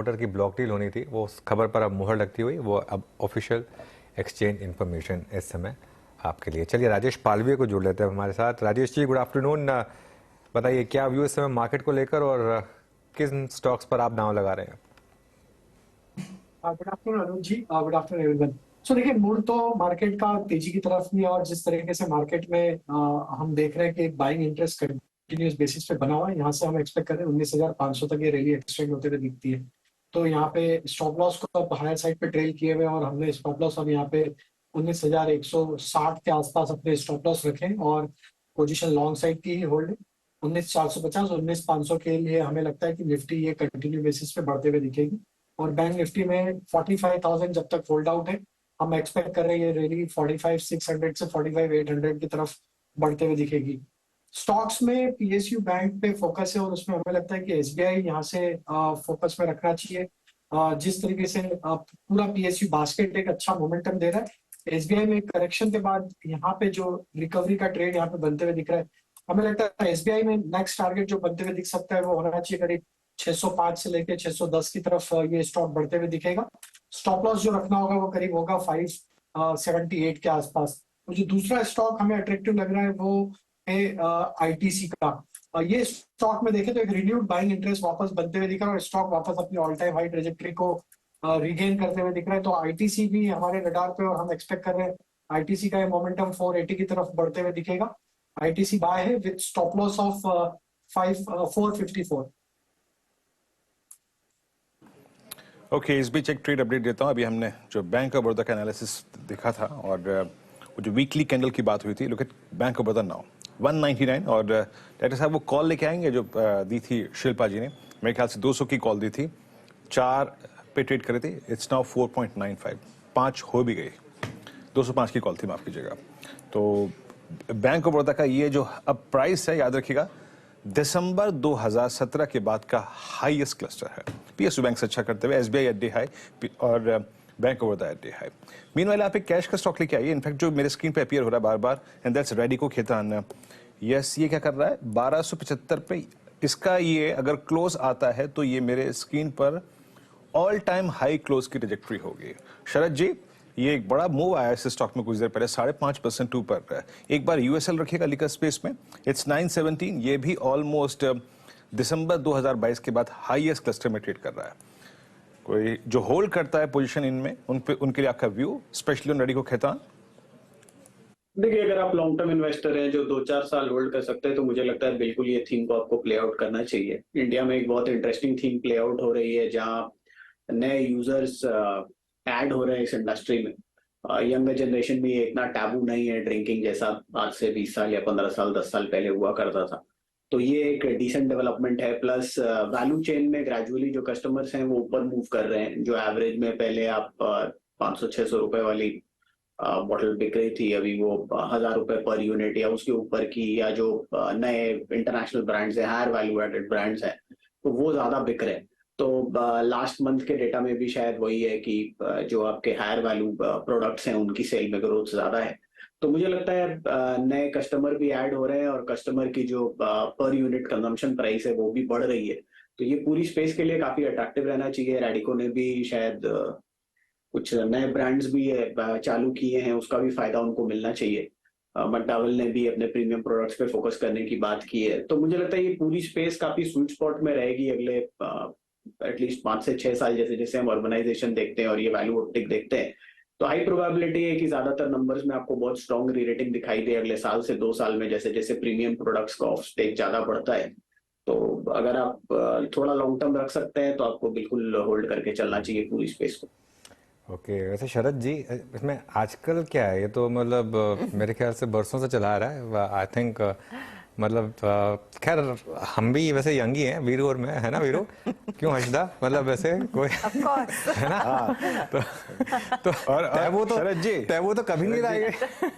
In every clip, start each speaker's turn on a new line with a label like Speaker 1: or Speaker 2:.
Speaker 1: Promoter की block deal होनी थी, वो उस खबर पर अब मुहर लगती हुई, वो अब ऑफिशियल एक्सचेंज इन्फॉर्मेशन इस समय आपके लिए। चलिए राजेश पालवी को जोड़ लेते हैं हमारे साथ। Rajesh ji, good afternoon. बताइए क्या व्यू इस समय मार्केट को लेकर और किन स्टॉक्स पर आप दांव लगा रहे हैं?
Speaker 2: Good afternoon Arun ji, good afternoon everyone. सो देखिए, मूड तो मार्केट का तेजी की तरफ ही है और जिस तरीके से मार्केट में हम देख रहे हैं कि बाइंग इंटरेस्ट कंटिन्यूस बेसिस पे बना हुआ है, यहाँ से हम एक्सपेक्ट कर रहे हैं 19,500 तक ये रैली एक्सटेंड होते हुए दिखती है। तो यहाँ पे स्टॉप लॉस को अब हायर साइड पे ट्रेल किए हुए और हमने स्टॉप लॉस अब यहाँ पे 19,160 के आसपास अपने स्टॉप लॉस रखे और पोजीशन लॉन्ग साइड की ही होल्ड 19,450 19,500 के लिए हमें लगता है कि निफ्टी ये कंटिन्यू बेसिस पे बढ़ते हुए दिखेगी। और बैंक निफ्टी में 45,000 जब तक होल्ड आउट है, हम एक्सपेक्ट कर रहे हैं ये रैली 45,600 से 45,800 की तरफ बढ़ते हुए दिखेगी। स्टॉक्स में पीएसयू बैंक पे फोकस है और उसमें हमें लगता है कि एसबीआई यहाँ से फोकस में रखना चाहिए। जिस तरीके से पूरा पीएसयू बास्केट एक अच्छा मोमेंटम दे रहा है, एसबीआई में करेक्शन के बाद यहाँ पे जो रिकवरी का ट्रेड यहाँ पे बनते हुए दिख रहा है, हमें लगता है एसबीआई में नेक्स्ट टारगेट जो बनते हुए दिख सकता है वो होना चाहिए करीब 605 से लेके 610 की तरफ ये स्टॉक बढ़ते हुए दिखेगा। स्टॉप लॉस जो रखना होगा वो करीब होगा 578 के आसपास। तो जो दूसरा स्टॉक हमें अट्रैक्टिव लग रहा है वो है आईटीसी का। ये स्टॉक में देखें तो एक रिन्यूड बाइंग इंटरेस्ट वापस बनते हुए दिख रहा है और स्टॉक वापस अपनी ऑल टाइम हाई ट्रेजेक्टरी को रिगेन करते हुए दिख रहा है। तो आईटीसी भी हमारे रडार पे और हम एक्सपेक्ट कर रहे हैं आईटीसी का मोमेंटम 480 की तरफ बढ़ते हुए दिखेगा। आईटीसी बाय है with stop loss of 454।
Speaker 3: Okay, इस बीच एक ट्रेड अपडेट देता हूँ। अभी हमने जो बैंक ऑफ बड़ौदा का एनालिसिस देखा था और वो जो वीकली कैंडल की बात हुई थी, look at bank of Baroda now 199। और डॉक्टर साहब वो कॉल लेके आएंगे जो दी थी शिल्पा जी ने, मेरे ख्याल से 200 की कॉल दी थी, 4 पे ट्रेड करे थे। इट्स नाउ 4.95, 5 हो भी गई। 205 की कॉल थी, माफ कीजिएगा। तो बैंक ऑफ बड़ौदा का ये जो अब प्राइस है, याद रखिएगा दिसंबर 2017 के बाद का हाईएस्ट क्लस्टर है। पीएसयू बैंक से अच्छा करते हुए एसबीआई एट डे हाई और bank of Baroda at day high. Meanwhile आप एक कैश का स्टॉक लेके आइए, इनफैक्ट जो मेरे स्क्रीन पे अपीयर हो रहा है बार बार, and that's Radico Khaitan. Yes, ये क्या कर रहा है 1275 पे। इसका ये अगर क्लोज आता है तो ये मेरे स्क्रीन पर ऑल टाइम हाई क्लोज की ट्रेजेक्टरी होगी। शरद जी, ये एक बड़ा मूव आया इस स्टॉक में कुछ देर पहले, 5.5% ऊपर। एक बार यूएसएल रखिएगा लिकर स्पेस में, इट्स 917। ये भी ऑलमोस्ट दिसंबर 2022 के बाद हाईएस्ट क्लस्टर में ट्रेड कर रहा है। कोई जो होल्ड करता है पोजीशन इनमें, उनके लिए आपका view, specially on Radico Khaitan?
Speaker 4: देखिए, अगर आप लॉन्ग टर्म इन्वेस्टर हैं जो 2-4 साल होल्ड कर सकते हैं तो मुझे लगता है बिल्कुल ये थीम को आपको प्ले आउट करना चाहिए। इंडिया में एक बहुत इंटरेस्टिंग थीम प्ले आउट हो रही है जहां नए यूजर्स ऐड हो रहे हैं इस इंडस्ट्री में। यंगर जनरेशन में ये इतना टैबू नहीं है ड्रिंकिंग जैसा आज से 20 साल या 15 साल 10 साल पहले हुआ करता था। तो ये एक डिसेंट डेवलपमेंट है। प्लस वैल्यू चेन में ग्रेजुअली जो कस्टमर्स हैं वो ऊपर मूव कर रहे हैं। जो एवरेज में पहले आप 500-600 रुपए वाली बॉटल बिक रही थी, अभी वो 1,000 रुपए पर यूनिट या उसके ऊपर की, या जो नए इंटरनेशनल ब्रांड्स हैं, हायर वैल्यू एडेड ब्रांड्स हैं, तो वो ज्यादा बिक रहे हैं। तो लास्ट मंथ के डेटा में भी शायद वही है कि जो आपके हायर वैल्यू प्रोडक्ट्स हैं उनकी सेल में ग्रोथ ज्यादा है। तो मुझे लगता है नए कस्टमर भी ऐड हो रहे हैं और कस्टमर की जो पर यूनिट कंजम्पशन प्राइस है वो भी बढ़ रही है। तो ये पूरी स्पेस के लिए काफी अट्रैक्टिव रहना चाहिए। रेडिको ने भी शायद कुछ नए ब्रांड्स भी चालू किए हैं, उसका भी फायदा उनको मिलना चाहिए। मटावल ने भी अपने प्रीमियम प्रोडक्ट्स पे फोकस करने की बात की है। तो मुझे लगता है ये पूरी स्पेस काफी स्वीट स्पॉट में रहेगी अगले एटलीस्ट 5 से 6 साल। जैसे जैसे हम अर्बनाइजेशन देखते हैं और ये वैल्यू ऑप्टिक देखते हैं, तो हाई प्रोबेबिलिटी है कि ज्यादातर नंबर्स में आपको बहुत स्ट्रॉन्ग री रेटिंग दिखाई दे अगले साल से 2 साल में, जैसे जैसे प्रीमियम प्रोडक्ट्स का ऑफ स्टेक ज्यादा बढ़ता है। तो अगर आप थोड़ा लॉन्ग टर्म रख सकते हैं तो आपको बिल्कुल होल्ड करके चलना चाहिए पूरी स्पेस को।
Speaker 1: ओके, वैसे शरद जी इसमें आजकल क्या है, ये तो मतलब मेरे ख्याल से बरसों से चला आ रहा है। आई थिंक मतलब खैर हम भी वैसे यंग ही हैं, वीरू और मैं, है ना वीरू? क्यों हर्षदा, मतलब वैसे कोई है ना? तो
Speaker 3: और
Speaker 1: तैबू तो
Speaker 3: शरद जी,
Speaker 1: तैबू तो कभी नहीं रहेंगे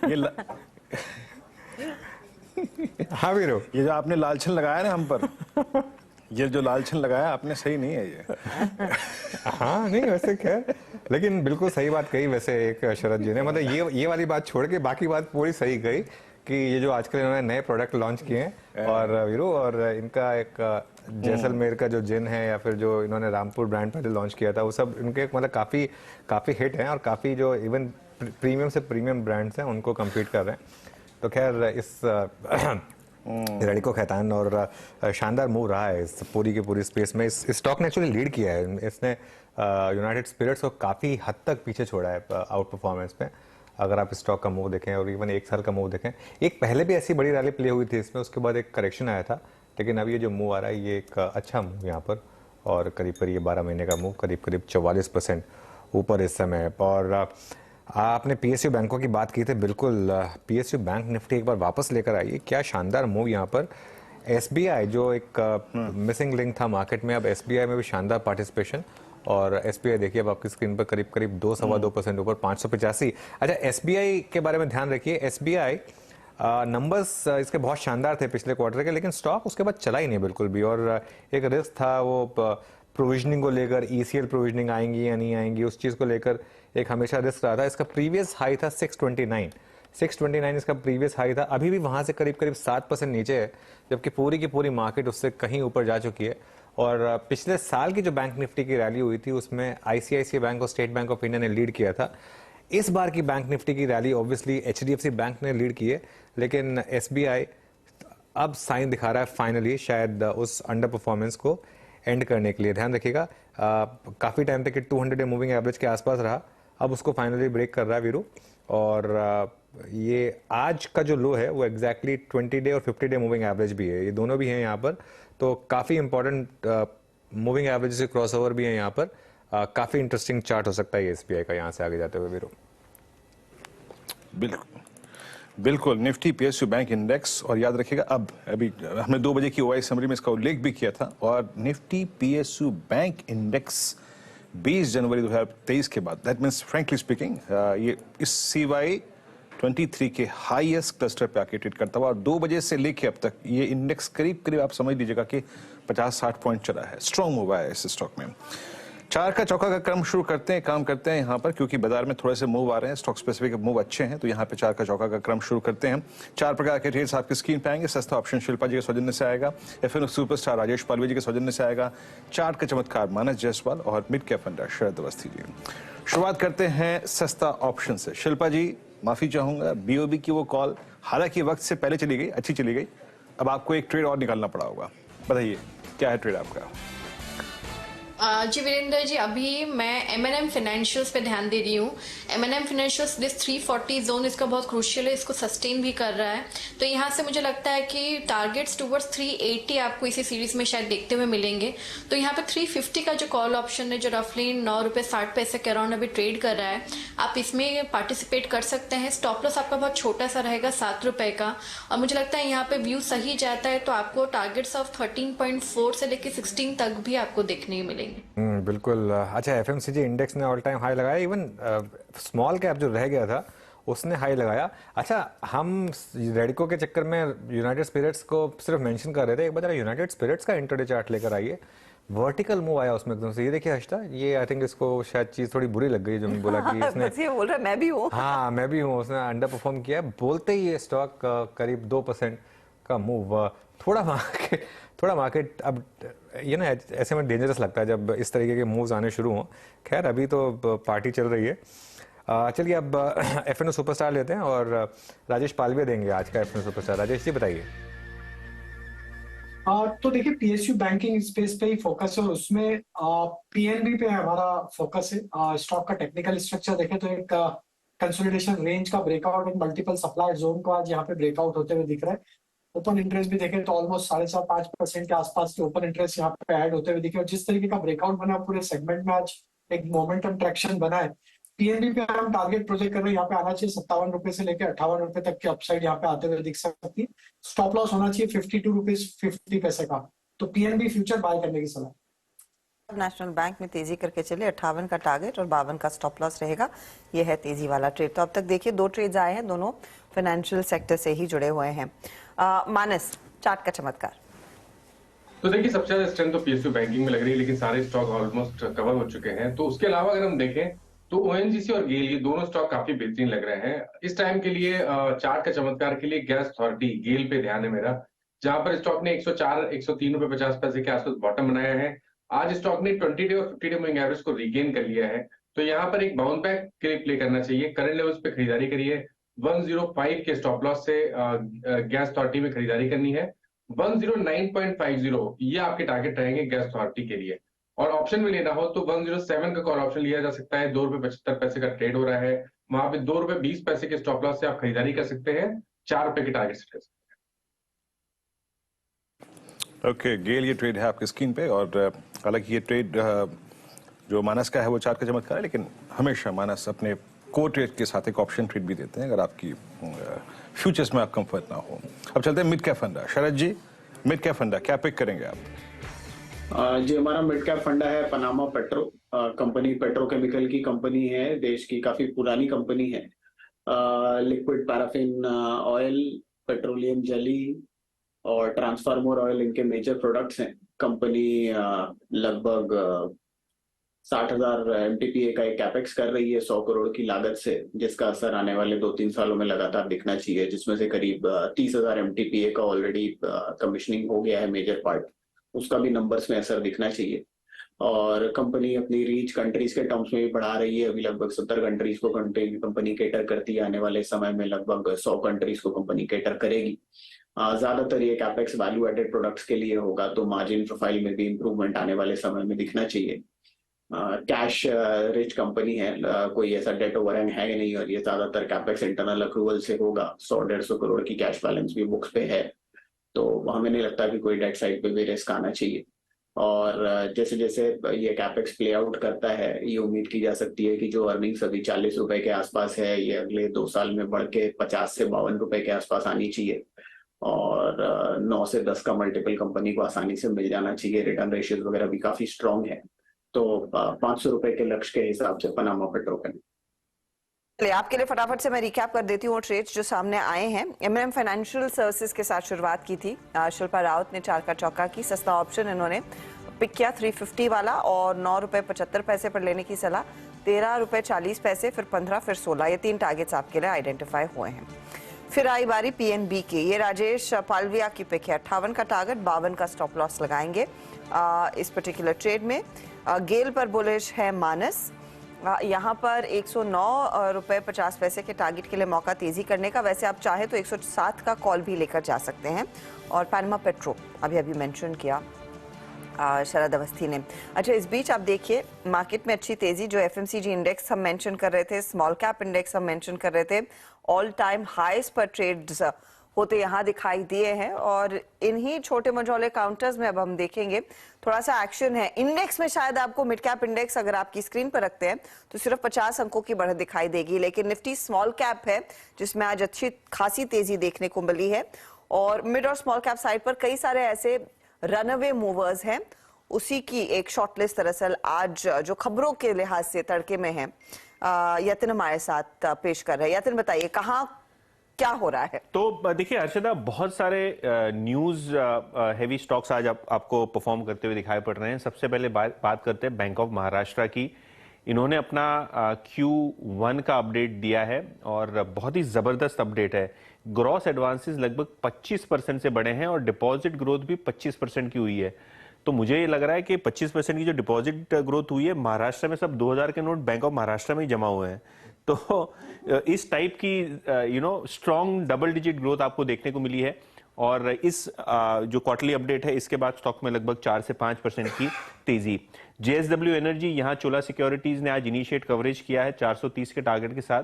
Speaker 3: ये
Speaker 1: हाँ वीरू,
Speaker 3: ये जो आपने लालछन लगाया ना हम पर, ये जो लालछन लगाया आपने, सही नहीं है ये।
Speaker 1: हाँ नहीं वैसे खैर, लेकिन बिल्कुल सही बात कही वैसे एक शरद जी ने, मतलब ये वाली बात छोड़ के बाकी बात पूरी सही कही कि ये जो आजकल इन्होंने नए प्रोडक्ट लॉन्च किए हैं और वीरू, और इनका एक जैसलमेर का जो जिन है या फिर जो इन्होंने रामपुर ब्रांड पहले लॉन्च किया था, वो सब इनके मतलब काफ़ी काफ़ी हिट हैं और काफ़ी जो इवन प्रीमियम से प्रीमियम ब्रांड्स हैं उनको कम्पीट कर रहे हैं। तो खैर इस रेडिको खैतान और शानदार मूव रहा है इस पूरी की पूरी स्पेस में। इस स्टॉक ने एक्चुअली लीड किया है, इसने यूनाइटेड स्पिरिट्स को काफ़ी हद तक पीछे छोड़ा है आउट परफॉर्मेंस में। अगर आप स्टॉक का मूव देखें और इवन एक साल का मूव देखें, एक पहले भी ऐसी बड़ी रैली प्ले हुई थी इसमें, उसके बाद एक करेक्शन आया था, लेकिन अब ये जो मूव आ रहा है ये एक अच्छा मूव यहाँ पर, और करीब करीब ये 12 महीने का मूव करीब करीब 44% ऊपर इस समय। और आपने पीएसयू बैंकों की बात की थी, बिल्कुल पीएसयू बैंक निफ्टी एक बार वापस लेकर आई है, क्या शानदार मूव यहाँ पर। एसबीआई जो एक मिसिंग लिंक था मार्केट में, अब एसबीआई में भी शानदार पार्टिसिपेशन, और एसबीआई देखिए अब आपकी स्क्रीन पर करीब करीब 2-2.25% ऊपर 585। अच्छा, एसबीआई के बारे में ध्यान रखिए, एसबीआई नंबर्स इसके बहुत शानदार थे पिछले क्वार्टर के, लेकिन स्टॉक उसके बाद चला ही नहीं बिल्कुल भी, और एक रिस्क था वो प्रोविजनिंग को लेकर, ईसीएल प्रोविजनिंग आएंगी या नहीं आएंगी, उस चीज़ को लेकर एक हमेशा रिस्क रहा था। इसका प्रीवियस हाई था 629 इसका प्रीवियस हाई था, अभी भी वहाँ से करीब करीब 7% नीचे है, जबकि पूरी की पूरी मार्केट उससे कहीं ऊपर जा चुकी है। और पिछले साल की जो बैंक निफ्टी की रैली हुई थी उसमें आईसीआईसीआई बैंक और स्टेट बैंक ऑफ इंडिया ने लीड किया था। इस बार की बैंक निफ्टी की रैली ऑब्वियसली एचडीएफसी बैंक ने लीड की है, लेकिन एसबीआई अब साइन दिखा रहा है फाइनली शायद उस अंडर परफॉर्मेंस को एंड करने के लिए। ध्यान रखिएगा, काफ़ी टाइम तक 200 डे मूविंग एवरेज के आसपास रहा, अब उसको फाइनली ब्रेक कर रहा है वीरू। और ये आज का जो लो है वो एग्जैक्टली 20 डे और 50 डे मूविंग एवरेज भी है, ये दोनों भी हैं यहाँ पर, तो काफ़ी इंपॉर्टेंट मूविंग एवरेज से क्रॉसओवर भी है यहाँ पर। काफ़ी इंटरेस्टिंग चार्ट हो सकता है एसबीआई का यहाँ से आगे जाते हुए वीरू।
Speaker 3: बिल्कुल बिल्कुल, निफ्टी पीएसयू बैंक इंडेक्स, और याद रखिएगा अब अभी हमने 2 बजे की ओआई समरी में इसका उल्लेख भी किया था, और निफ्टी पीएसयू बैंक इंडेक्स 20 जनवरी 2023 के बाद, दैट मीन्स फ्रैंकली स्पीकिंग, ये इस CY 23 के हाईएस्ट क्लस्टर पे आके ट्रेड करता हुआ, और 2 बजे से लेके अब तक ये इंडेक्स करीब करीब आप समझ लीजिएगा कि 50-60 पॉइंट चला है, स्ट्रॉन्ग मूव है इस स्टॉक में। 4 का चौका का क्रम शुरू करते हैं, काम करते हैं यहाँ पर, क्योंकि बाजार में थोड़े से मूव आ रहे हैं, स्टॉक स्पेसिफिक मूव अच्छे हैं, तो यहाँ पे 4 का चौका का क्रम शुरू करते हैं। 4 प्रकार के ट्रेड्स आपकी स्क्रीन पे आएंगे। सस्ता ऑप्शन शिल्पा जी के सौजन्य से आएगा, एफएन सुपरस्टार राजेश पालवे जी के सौजन्य से आएगा, चार्ट का चमत्कार मानस जायसवाल, और मिड कैप फंडर शरद अवस्थी जी। शुरुआत करते हैं सस्ता ऑप्शन से। शिल्पा जी, माफी चाहूंगा, बीओबी की वो कॉल हालांकि वक्त से पहले चली गई, अच्छी चली गई, अब आपको एक ट्रेड और निकालना पड़ा होगा, बताइए क्या है ट्रेड आपका?
Speaker 5: जी वीरेंद्र जी, अभी मैं M&M फाइनेंशियल्स पे ध्यान दे रही हूँ। M&M फाइनेंशियल्स दिस 340 जोन इसका बहुत क्रूशियल है, इसको सस्टेन भी कर रहा है, तो यहाँ से मुझे लगता है कि टारगेट्स टूवर्ड्स 380 आपको इसी सीरीज में शायद देखते हुए मिलेंगे। तो यहाँ पे 350 का जो कॉल ऑप्शन है, जो रफली 9 रुपये 60 पैसे के अराउंड अभी ट्रेड कर रहा है, आप इसमें पार्टिसिपेट कर सकते हैं। स्टॉप लॉस आपका बहुत छोटा सा रहेगा, 7 रुपये का, और मुझे लगता है यहाँ पे व्यू सही जाता है तो आपको टारगेट्स ऑफ 13.4 से लेकर 16 तक भी आपको देखने मिलेंगे।
Speaker 1: बिल्कुल। अच्छा, एफएमसीजी इंडेक्स ने ऑल टाइम हाई लगाया, इवन स्मॉल कैप जो रह गया था उसने हाई लगाया। अच्छा, हम रेडिको के चक्कर में यूनाइटेड स्पिरिट्स को सिर्फ मेंशन कर रहे थे, एक बार यूनाइटेड स्पिरिट्स का इंटरडे चार्ट लेकर आइए, वर्टिकल मूव आया उसमें एकदम से। ये देखिए हर्षिता, ये आई थिंक इसको शायद चीज थोड़ी बुरी लग गई जो बोला कि इसने
Speaker 6: बस ये बोल रहा है मैं भी हूँ।
Speaker 1: हाँ मैं भी हूँ, उसने अंडर परफॉर्म किया है, बोलते ही ये स्टॉक करीब 2% का मूव। थोड़ा मार्केट अब ये ना ऐसे में डेंजरस लगता है जब इस तरीके के मूव्स आने शुरू हों। खैर अभी तो पार्टी चल रही है। चलिए अब एफएनओ सुपरस्टार लेते हैं और राजेश पालवे देंगे आज का एफएनओ सुपरस्टार। राजेश जी बताइए।
Speaker 2: तो देखिए, पीएसयू बैंकिंग स्पेस पे ही फोकस है, उसमें पीएनबी पे हमारा फोकस है। स्टॉक का टेक्निकल स्ट्रक्चर देखें तो एक कंसोलिडेशन रेंज का ब्रेकआउट इन मल्टीपल सप्लाई जोन को आज यहाँ पे ब्रेकआउट होते हुए दिख रहा है। ओपन इंटरेस्ट भी देखें तो ऑलमोस्ट 4.5% के आसपास के ओपन इंटरेस्ट यहाँ पे ऐड होते हुए दिखे, और जिस तरीके का ब्रेकआउट बना पूरे सेगमेंट में आज एक मोमेंटम ट्रैक्शन बना है। पीएनबी पे हम टारगेट प्रोजेक्ट कर रहे हैं, यहाँ पे आना चाहिए 57 रुपए से लेकर 58 रुपए तक की अपसाइड यहाँ पे आते हुए दिख सकती है। स्टॉप लॉस होना चाहिए 52 रुपीज 50 पैसे का, तो पीएनबी फ्यूचर बाय करने की सलाह।
Speaker 6: नेशनल बैंक में तेजी करके चले, 58 का टारगेट और 52 का स्टॉप लॉस रहेगा, ये है तेजी वाला ट्रेड। तो अब तक देखिए 2 ट्रेड्स आए हैं, दोनों फाइनेंशियल सेक्टर से ही जुड़े हुए हैं। मानस, चार्ट का चमत्कार।
Speaker 7: तो देखिए, सबसे ज्यादा स्ट्रेंथ तो पीएसयू बैंकिंग में लग रही है, लेकिन सारे स्टॉक ऑलमोस्ट कवर हो चुके हैं। तो उसके अलावा अगर हम देखें तो ओएनजीसी और गेल, ये दोनों स्टॉक काफी बेहतरीन लग रहे हैं इस टाइम के लिए। चार्ट का चमत्कार के लिए गैस अथॉरिटी गेल पे ध्यान है मेरा। जहां पर स्टॉक ने 104-103 रुपए 50 पैसे के आसपास बॉटम बनाया है। आज स्टॉक ने 20 डे और 50 डे मूविंग एवरेज को रीगेन कर लिया है, तो यहाँ पर एक बाउंस बैक के लिए प्ले करना चाहिए। करंट लेवल्स पे खरीदारी करिए। 105 के स्टॉप लॉस से गैस अथॉरिटी में खरीदारी करनी है। 109.50 ये आपके टारगेट रहेंगे गैस अथॉरिटी के लिए। और ऑप्शन में लेना हो तो 107 का कॉल ऑप्शन लिया जा सकता है। 2 रुपए 75 पैसे का ट्रेड हो रहा है, वहां पे 2 रुपए 20 पैसे के स्टॉप लॉस से आप खरीदारी कर सकते हैं। 4 रुपए के टारगेट से
Speaker 3: ओके गेल, ये ट्रेड है आपकी स्क्रीन पे, और हालांकि ये ट्रेड जो मानस का है वो चार का चमत्कार है, लेकिन हमेशा मानस अपने को ट्रेड के साथ एक ऑप्शन ट्रेड भी देते हैं अगर आपकी फ्यूचर्स में आप कंफर्ट ना हो। अब चलते हैं मिड कैप फंडा। शरद जी, मिड कैप फंडा क्या पिक करेंगे आप?
Speaker 4: जी, हमारा मिड कैप फंडा है पनामा पेट्रो कंपनी। पेट्रोकेमिकल की कंपनी है, देश की काफी पुरानी कंपनी है। Liquid paraffin oil, petroleum jelly और ट्रांसफार्मर ऑयल इनके मेजर प्रोडक्ट्स हैं। कंपनी लगभग 60,000 MTPA का एक कैपेक्स कर रही है 100 करोड़ की लागत से, जिसका असर आने वाले 2-3 सालों में लगातार दिखना चाहिए, जिसमें से करीब 30,000 MTPA का ऑलरेडी कमीशनिंग हो गया है मेजर पार्ट, उसका भी नंबर्स में असर दिखना चाहिए। और कंपनी अपनी रीच कंट्रीज के टर्म्स में भी बढ़ा रही है। अभी लगभग 70 कंट्रीज को कंपनी केटर करती है, आने वाले समय में लगभग 100 कंट्रीज को कंपनी केटर करेगी। ज्यादातर ये कैपेक्स वैल्यू एडेड प्रोडक्ट्स के लिए होगा, तो मार्जिन प्रोफाइल में भी इंप्रूवमेंट आने वाले समय में दिखना चाहिए। कैश रिच कंपनी है, कोई ऐसा डेट ओवरहैंग है ही नहीं, और ये ज्यादातर कैपेक्स इंटरनल अक्रूवल से होगा। 100-150 करोड़ की कैश बैलेंस भी बुक्स पे है, तो हमें नहीं लगता कि कोई डेट साइड पे भी रिस्क आना चाहिए। और जैसे जैसे ये कैपेक्स प्ले आउट करता है, ये उम्मीद की जा सकती है कि जो अर्निंग्स अभी 40 रुपए के आसपास है, ये अगले 2 साल में बढ़ के 50 से 52 रुपए के आसपास आनी चाहिए। और 9 से 10 का मल्टीपल कंपनी को आसानी से मिल जाना चाहिए। रिटर्न रेशियोज वगैरह भी काफी स्ट्रांग है, तो 500 रुपए के लक्ष्य के हिसाब से पनामा पेट्रो का।
Speaker 6: चलिए, आपके लिए फटाफट से मैं रिकैप कर देती हूँ ट्रेड्स जो सामने आए हैं। एमएनएम फाइनेंशियल सर्विसेज के साथ शुरुआत की थी। शिल्पा रावत ने 4 का चौका की। सस्ता ऑप्शन इन्होंने पिक किया 350 वाला, और 9 रुपए 75 पैसे पर लेने की सलाह। 13 रुपए 40 पैसे, फिर 15, फिर 16। ये 3 टारगेट्स आपके लिए आइडेंटिफाई हुए हैं। फिर आई बारी पीएनबी की। ये राजेश पालविया की पिक है। 58 का टारगेट, 52 का स्टॉप लॉस लगाएंगे इस पर्टिकुलर ट्रेड में। गेल पर बुलिश है मानस। यहाँ पर 109 रुपए 50 पैसे के टारगेट के लिए मौका तेजी करने का। वैसे आप चाहे तो 107 का कॉल भी लेकर जा सकते हैं। और पनामा पेट्रो अभी मेंशन किया शरद अवस्थी ने। अच्छा, इस बीच आप देखिए मार्केट में अच्छी तेजी। जो एफएमसीजी इंडेक्स हम मेंशन कर रहे थे, स्मॉल कैप इंडेक्स हम मेंशन कर रहे थे, ऑल टाइम हाईज पर ट्रेड्स होते यहाँ दिखाई दिए हैं। और इन्हीं छोटे मझौले काउंटर्स में अब हम देखेंगे थोड़ा सा एक्शन है। इंडेक्स में शायद आपको मिड कैप इंडेक्स अगर आपकी स्क्रीन पर रखते हैं तो सिर्फ 50 अंकों की बढ़त दिखाई देगी, लेकिन निफ्टी स्मॉल कैप है जिसमें आज अच्छी खासी तेजी देखने को मिली है। और मिड और स्मॉल कैप साइड पर कई सारे ऐसे रनअवे मूवर्स हैं, उसी की एक शॉर्टलिस्ट दरअसल आज जो खबरों के लिहाज से तड़के में है यतिन हमारे साथ पेश कर रहे हैं। यतिन, बताइए कहाँ क्या हो रहा है?
Speaker 8: तो देखिए अर्शदा, बहुत सारे न्यूज हेवी स्टॉक्स आज आपको परफॉर्म करते हुए दिखाई पड़ रहे हैं। सबसे पहले बात करते हैं बैंक ऑफ महाराष्ट्र की। इन्होंने अपना Q1 का अपडेट दिया है और बहुत ही जबरदस्त अपडेट है। ग्रॉस एडवांसेस लगभग 25% से बढ़े हैं और डिपॉजिट ग्रोथ भी 25% की हुई है। तो मुझे ये लग रहा है कि 25% की जो डिपॉजिट ग्रोथ हुई है, महाराष्ट्र में सब 2000 के नोट बैंक ऑफ महाराष्ट्र में ही जमा हुए हैं। तो इस टाइप की स्ट्रॉन्ग डबल डिजिट ग्रोथ आपको देखने को मिली है। और इस जो क्वार्टरली अपडेट है, इसके बाद स्टॉक में लगभग 4 से 5% की तेजी। JSW एनर्जी, यहाँ चोला सिक्योरिटीज ने आज इनिशिएट कवरेज किया है 430 के टारगेट के साथ,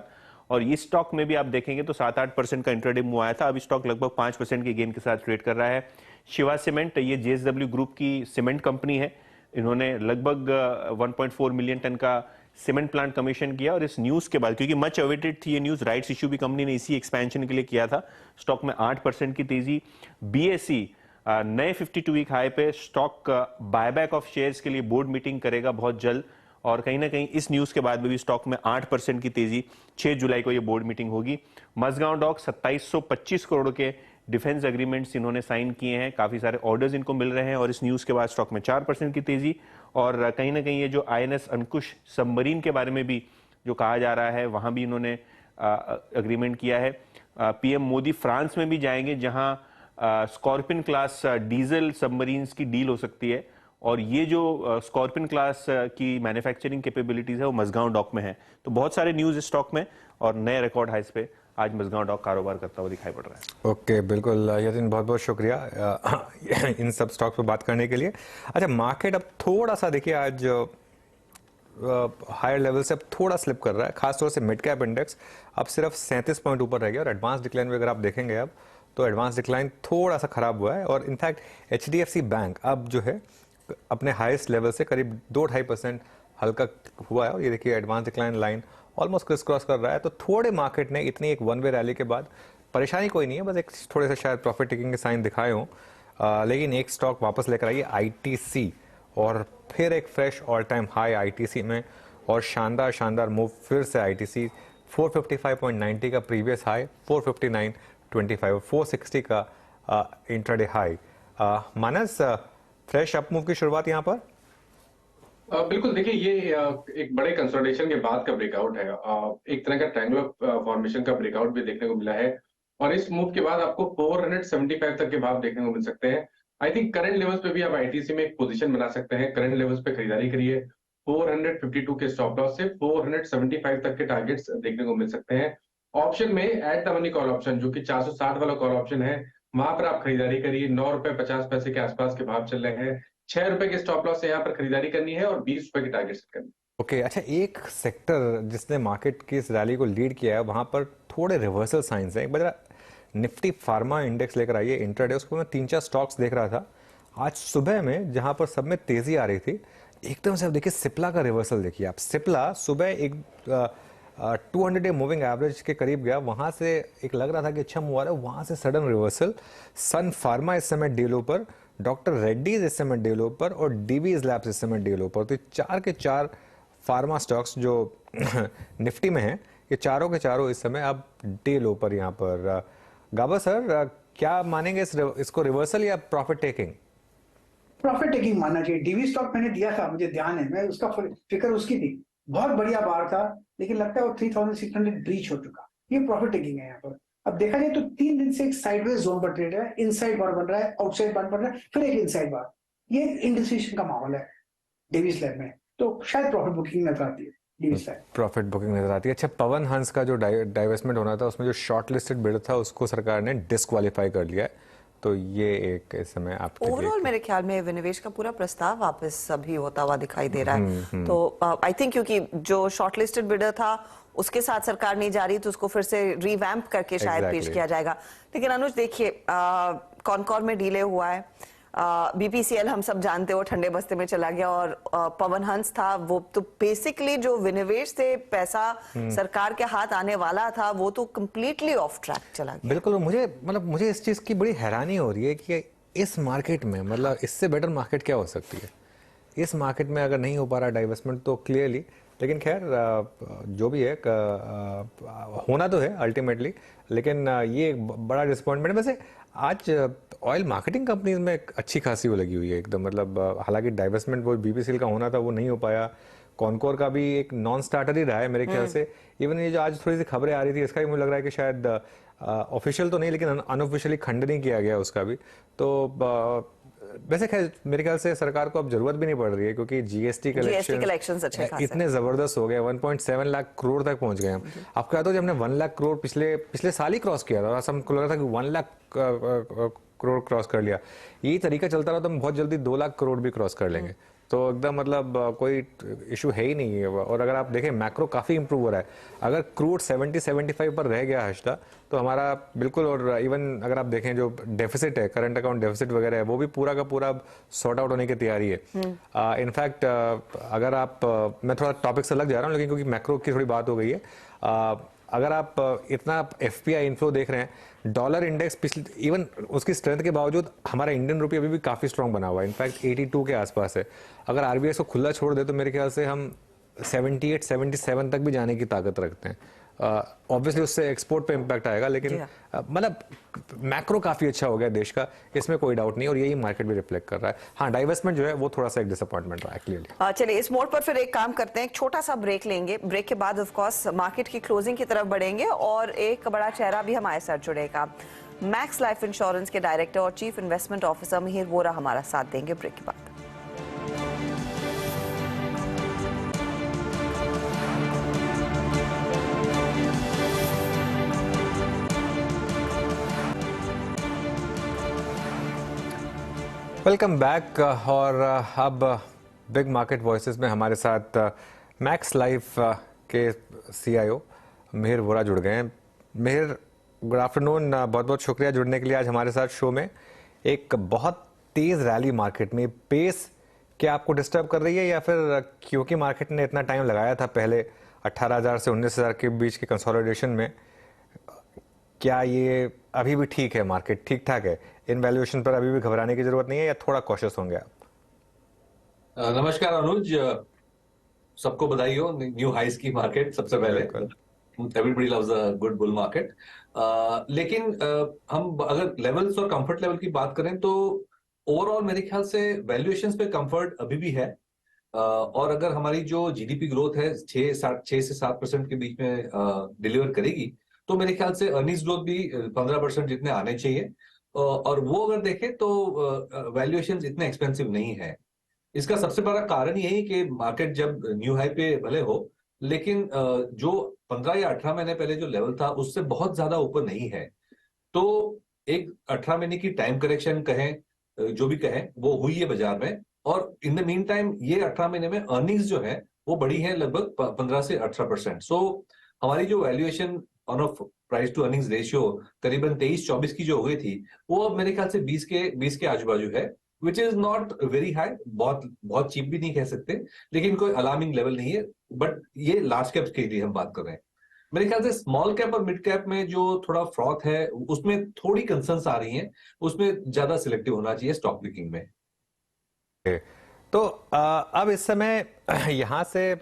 Speaker 8: और इस स्टॉक में भी आप देखेंगे तो 7-8% का इंट्राडे मूव आया था। अभी स्टॉक लगभग 5% के गेन के साथ ट्रेड कर रहा है। शिवा सीमेंट, ये JSW ग्रुप की सीमेंट कंपनी है। इन्होंने लगभग 1.4 मिलियन टन का सीमेंट प्लांट कमीशन किया, और इस न्यूज के बाद, क्योंकि मच अवेटेड थी ये न्यूज, राइट्स इश्यू भी कंपनी ने इसी एक्सपेंशन के लिए किया था, स्टॉक में 8% की तेजी। BSE नए 52 वीक हाई पे स्टॉक बायबैक ऑफ शेयर्स के लिए बोर्ड मीटिंग करेगा बहुत जल्द, और कहीं ना कहीं इस न्यूज के बाद में भी स्टॉक में 8% की तेजी। 6 जुलाई को ये बोर्ड मीटिंग होगी। मजगांव डॉक 2725 करोड़ के डिफेंस एग्रीमेंट्स इन्होंने साइन किए हैं, काफी सारे ऑर्डर्स इनको मिल रहे हैं, और इस न्यूज के बाद स्टॉक में 4% की तेजी। और कहीं ना कहीं ये जो INS अंकुश सबमरीन के बारे में भी जो कहा जा रहा है, वहां भी इन्होंने अग्रीमेंट किया है। PM मोदी फ्रांस में भी जाएंगे, जहां स्कॉर्पियन क्लास डीजल सबमरीन्स की डील हो सकती है, और ये जो स्कॉर्पियन क्लास की मैन्युफैक्चरिंग कैपेबिलिटीज है वो मझगांव डॉक में है। तो बहुत सारे न्यूज स्टॉक में और नए रिकॉर्ड हाइस पे आज मझगांव डॉक कारोबार करता हुआ दिखाई पड़ रहा है।
Speaker 1: ओके, बिल्कुल यतिन, बहुत बहुत शुक्रिया इन सब स्टॉक्स पर बात करने के लिए। अच्छा, मार्केट अब थोड़ा सा देखिए आज हायर लेवल से अब थोड़ा स्लिप कर रहा है, खासतौर से मिड कैप इंडेक्स अब सिर्फ 37 पॉइंट ऊपर रह गया, और एडवांस डिक्लाइन में अगर आप देखेंगे अब तो एडवांस डिक्लाइन थोड़ा सा खराब हुआ है, और इनफैक्ट HDFC बैंक अब जो है अपने हाईएस्ट लेवल से करीब 2-2.5% हल्का हुआ है, और ये देखिए advance decline line almost criss cross कर रहा है। तो थोड़े मार्केट ने इतनी एक वन वे रैली के बाद परेशानी कोई नहीं है, बस एक थोड़े से शायद प्रॉफिट टेकिंग के साइन दिखाए हों, लेकिन एक स्टॉक वापस लेकर आइए ITC, और फिर एक fresh all time high ITC में, और शानदार मूव फिर से ITC 455.90 का प्रीवियस हाई, 459.25, 460 का इंट्राडे हाई। मानस, फ्रेश अप मूव की शुरुआत यहाँ पर?
Speaker 7: बिल्कुल, देखिए ये एक बड़े कंसोलिडेशन के बाद का ब्रेकआउट है, एक तरह का ट्रायंगुलर फॉर्मेशन का ब्रेकआउट भी देखने को मिला है, और इस मूव के बाद आपको 475 तक के भाव देखने को मिल सकते हैं। आई थिंक करंट लेवल्स पे भी आप ITC में एक पोजीशन बना सकते हैं, करंट लेवल्स पे खरीदारी करिए, 452 के स्टॉप लॉस से 475 तक के टारगेट्स देखने को मिल सकते हैं। ऑप्शन में at the money call option, जो कि 460 वाला कॉल ऑप्शन है, वहां पर आप खरीदारी करिए। 9 रुपए 50 पैसे के आसपास के भाव चल रहे हैं, 6 रुपए के स्टॉप लॉस से यहाँ पर खरीदारी करनी है, और 20 रुपए के टारगेट सेट करनी है।
Speaker 1: ओके, अच्छा, एक सेक्टर जिसने मार्केट की इस रैली को लीड किया है, वहां पर थोड़े रिवर्सल साइंस हैं। एक बार निफ्टी फार्मा इंडेक्स लेकर आइए इंट्राडे, उसको मैं 3-4 स्टॉक्स देख रहा था आज सुबह में, जहां पर सब में तेजी आ रही थी, एकदम से आप देखिए सिप्ला का रिवर्सल देखिए आप। सिप्ला सुबह एक 200 डे मूविंग एवरेज के करीब गया, वहां से एक लग रहा था कि अच्छा मूव आ रहा है, वहां से सडन रिवर्सल। सन फार्मा इस समय डीलों पर, डॉक्टर रेड्डीज इस समय डीलों पर, और डीवीज लैब्स इस समय डीलों पर। तो 4 के 4 फार्मा स्टॉक्स जो निफ्टी में हैं, ये चारों के चारों इस समय अब डीलों पर यहाँ पर। गाबा सर, क्या मानेंगे इसको रिवर्सल या प्रॉफिट टेकिंग?
Speaker 9: प्रॉफिट टेकिंग मानना चाहिए। डीवी स्टॉक मैंने दिया था, मुझे ध्यान है, मैं उसका फिक्र उसकी थी, बहुत बढ़िया बार था, लेकिन लगता है वो 3600 ब्रीच हो चुका। ये प्रॉफिट टेकिंग है यहाँ पर। अब देखा जाए तो 3 दिन से एक साइडवेज जोन पर ट्रेड है, इनसाइड बार बन रहा है, आउटसाइड बार बन रहा है, फिर एक इनसाइड बार। ये इंडिसिशन का माहौल है डेविस लैब में, तो शायद प्रॉफिट बुकिंग नजर आती है डेविस लैब।
Speaker 1: प्रॉफिट बुकिंग नजर आती है। अच्छा, पवन हंस का जो डाइवेस्टमेंट होना था, उसमें जो शॉर्ट लिस्टेड बिड था उसको सरकार ने डिस्क्वालीफाई कर लिया है, तो ये एक इस समय आपके
Speaker 6: ओवरऑल मेरे ख्याल में विनिवेश का पूरा प्रस्ताव वापस अभी होता हुआ दिखाई दे रहा है। तो आई थिंक क्योंकि जो शॉर्टलिस्टेड बिडर था उसके साथ सरकार नहीं जा रही, तो उसको फिर से रिवैम्प करके शायद पेश किया जाएगा। लेकिन अनुज देखिए, कॉनकॉर में डीले हुआ है, BPCL हम सब जानते हो ठंडे बस्ते में चला गया, और पवन हंस था वो तो बेसिकली जो विनिवेश से पैसा सरकार के हाथ आने वाला था वो तो कंप्लीटली ऑफ ट्रैक चला गया।
Speaker 1: बिल्कुल, मुझे इस चीज की बड़ी हैरानी हो रही है कि इस मार्केट में, मतलब इससे बेटर मार्केट क्या हो सकती है? इस मार्केट में अगर नहीं हो पा रहा डाइवेस्टमेंट तो क्लियरली, लेकिन खैर जो भी है होना तो है अल्टीमेटली, लेकिन ये एक बड़ा डिसअपॉइंटमेंट है। वैसे आज ऑयल मार्केटिंग कंपनीज में अच्छी खासी वो लगी हुई है एकदम, मतलब हालांकि डाइवेस्टमेंट वो BPCL का होना था वो नहीं हो पाया, कॉनकोर का भी एक नॉन स्टार्टर ही रहा है मेरे ख्याल से। इवन ये जो आज थोड़ी सी खबरें आ रही थी, इसका भी मुझे लग रहा है कि शायद ऑफिशियल तो नहीं लेकिन अनऑफिशियली खंडन ही किया गया उसका भी। तो वैसे खैर मेरे ख्याल से सरकार को अब जरूरत भी नहीं पड़ रही है, क्योंकि GST कलेक्शन इतने जबरदस्त हो गए, 1.7 लाख करोड़ तक पहुंच गए हम। आपको याद हो जब हमने 1 लाख करोड़ पिछले साल ही क्रॉस किया था, हमको लग रहा था कि 1 लाख करोड़ क्रॉस कर लिया, यही तरीका चलता रहा तो हम बहुत जल्दी 2 लाख करोड़ भी क्रॉस कर लेंगे। तो एकदम मतलब कोई इशू है ही नहीं है। और अगर आप देखें मैक्रो काफ़ी इंप्रूव हो रहा है, अगर क्रूड 70-75 पर रह गया हश्ता तो हमारा बिल्कुल, और इवन अगर आप देखें जो डेफिसिट है, करंट अकाउंट डेफिसिट वगैरह है, वो भी पूरा का पूरा सॉर्ट आउट होने की तैयारी है। इनफैक्ट अगर आप, मैं थोड़ा टॉपिक से लग जा रहा हूँ लेकिन क्योंकि मैक्रो की थोड़ी बात हो गई है, अगर आप इतना FPI इन्फ्लो देख रहे हैं, डॉलर इंडेक्स पिछले इवन उसकी स्ट्रेंथ के बावजूद हमारा इंडियन रुपया अभी भी काफ़ी स्ट्रांग बना हुआ है, इनफैक्ट 82 के आसपास है। अगर RBI को खुला छोड़ दे तो मेरे ख्याल से हम 78-77 तक भी जाने की ताकत रखते हैं। ऑब्वियसली उससे एक्सपोर्ट पे इम्पैक्ट आएगा, लेकिन मतलब मैक्रो काफ़ी अच्छा हो गया देश का, इसमें कोई डाउट नहीं, और यही मार्केट भी रिफ्लेक्ट कर रहा है। हाँ, डाइवेस्टमेंट जो है वो थोड़ा सा एक डिसअपॉइंटमेंट रहा है क्लियरली।
Speaker 6: चलिए इस मोड पर फिर एक काम करते हैं, एक छोटा सा ब्रेक लेंगे, ब्रेक के बाद ऑफ कोर्स मार्केट की क्लोजिंग की तरफ बढ़ेंगे, और एक बड़ा चेहरा भी हमारे साथ जुड़ेगा। मैक्स लाइफ इंश्योरेंस के डायरेक्टर और chief investment officer Mihir Vora हमारा साथ देंगे ब्रेक के बाद।
Speaker 1: Welcome back. और अब बिग मार्केट वॉइसेस में हमारे साथ मैक्स लाइफ के सीईओ मिहिर वोरा जुड़ गए हैं। मिहिर, गुड आफ्टरनून, बहुत बहुत शुक्रिया जुड़ने के लिए आज हमारे साथ शो में। एक बहुत तेज रैली मार्केट में, पेस क्या आपको डिस्टर्ब कर रही है या फिर क्योंकि मार्केट ने इतना टाइम लगाया था पहले 18,000 से 19,000 के बीच के कंसोलिडेशन में, क्या ये अभी भी ठीक है? मार्केट ठीक ठाक है? इन वैल्यूएशन पर अभी भी घबराने की जरूरत नहीं है या थोड़ा कॉशियस होंगे आप?
Speaker 10: नमस्कार अनुज, सबको बधाई हो न्यू हाइस की मार्केट। सबसे पहले everybody loves a good bull market. लेकिन हम अगर लेवल्स और कंफर्ट लेवल की बात करें तो ओवरऑल मेरे ख्याल से वैल्यूएशंस पे कंफर्ट अभी भी है। और अगर हमारी जो जीडीपी ग्रोथ है 6 से 7% के बीच में डिलीवर करेगी तो मेरे ख्याल से अर्निंग्स ग्रोथ भी 15% जितने आने चाहिए। और वो अगर देखें तो वैल्यूएशंस इतने एक्सपेंसिव नहीं है। इसका सबसे बड़ा कारण यही कि मार्केट जब न्यू हाई पे भले हो लेकिन जो 15 या 18 महीने पहले जो लेवल था उससे बहुत ज्यादा ऊपर नहीं है। तो एक 18 महीने की टाइम करेक्शन कहें, जो भी कहें, वो हुई है बाजार में। और इन द मीन टाइम ये 18 महीने में अर्निंग्स जो है वो बढ़ी है लगभग 15 से 18%। सो हमारी जो valuation on of price to earnings ratio करीबन 23-24 की जो हो गई थी वो अब मेरे ख्याल से 20 के आजू बाजू है, which is not very high. बहुत चीप भी नहीं कह सकते लेकिन कोई अलार्मिंग लेवल नहीं है। बट ये लार्ज कैप्स के लिए हम बात कर रहे हैं। मेरे ख्याल से स्मॉल कैप और मिड कैप में जो थोड़ा फ्रॉथ है उसमें थोड़ी कंसर्न्स आ रही हैं, उसमें ज्यादा सिलेक्टिव होना चाहिए स्टॉक पिकिंग में।
Speaker 1: तो अब इस समय यहाँ से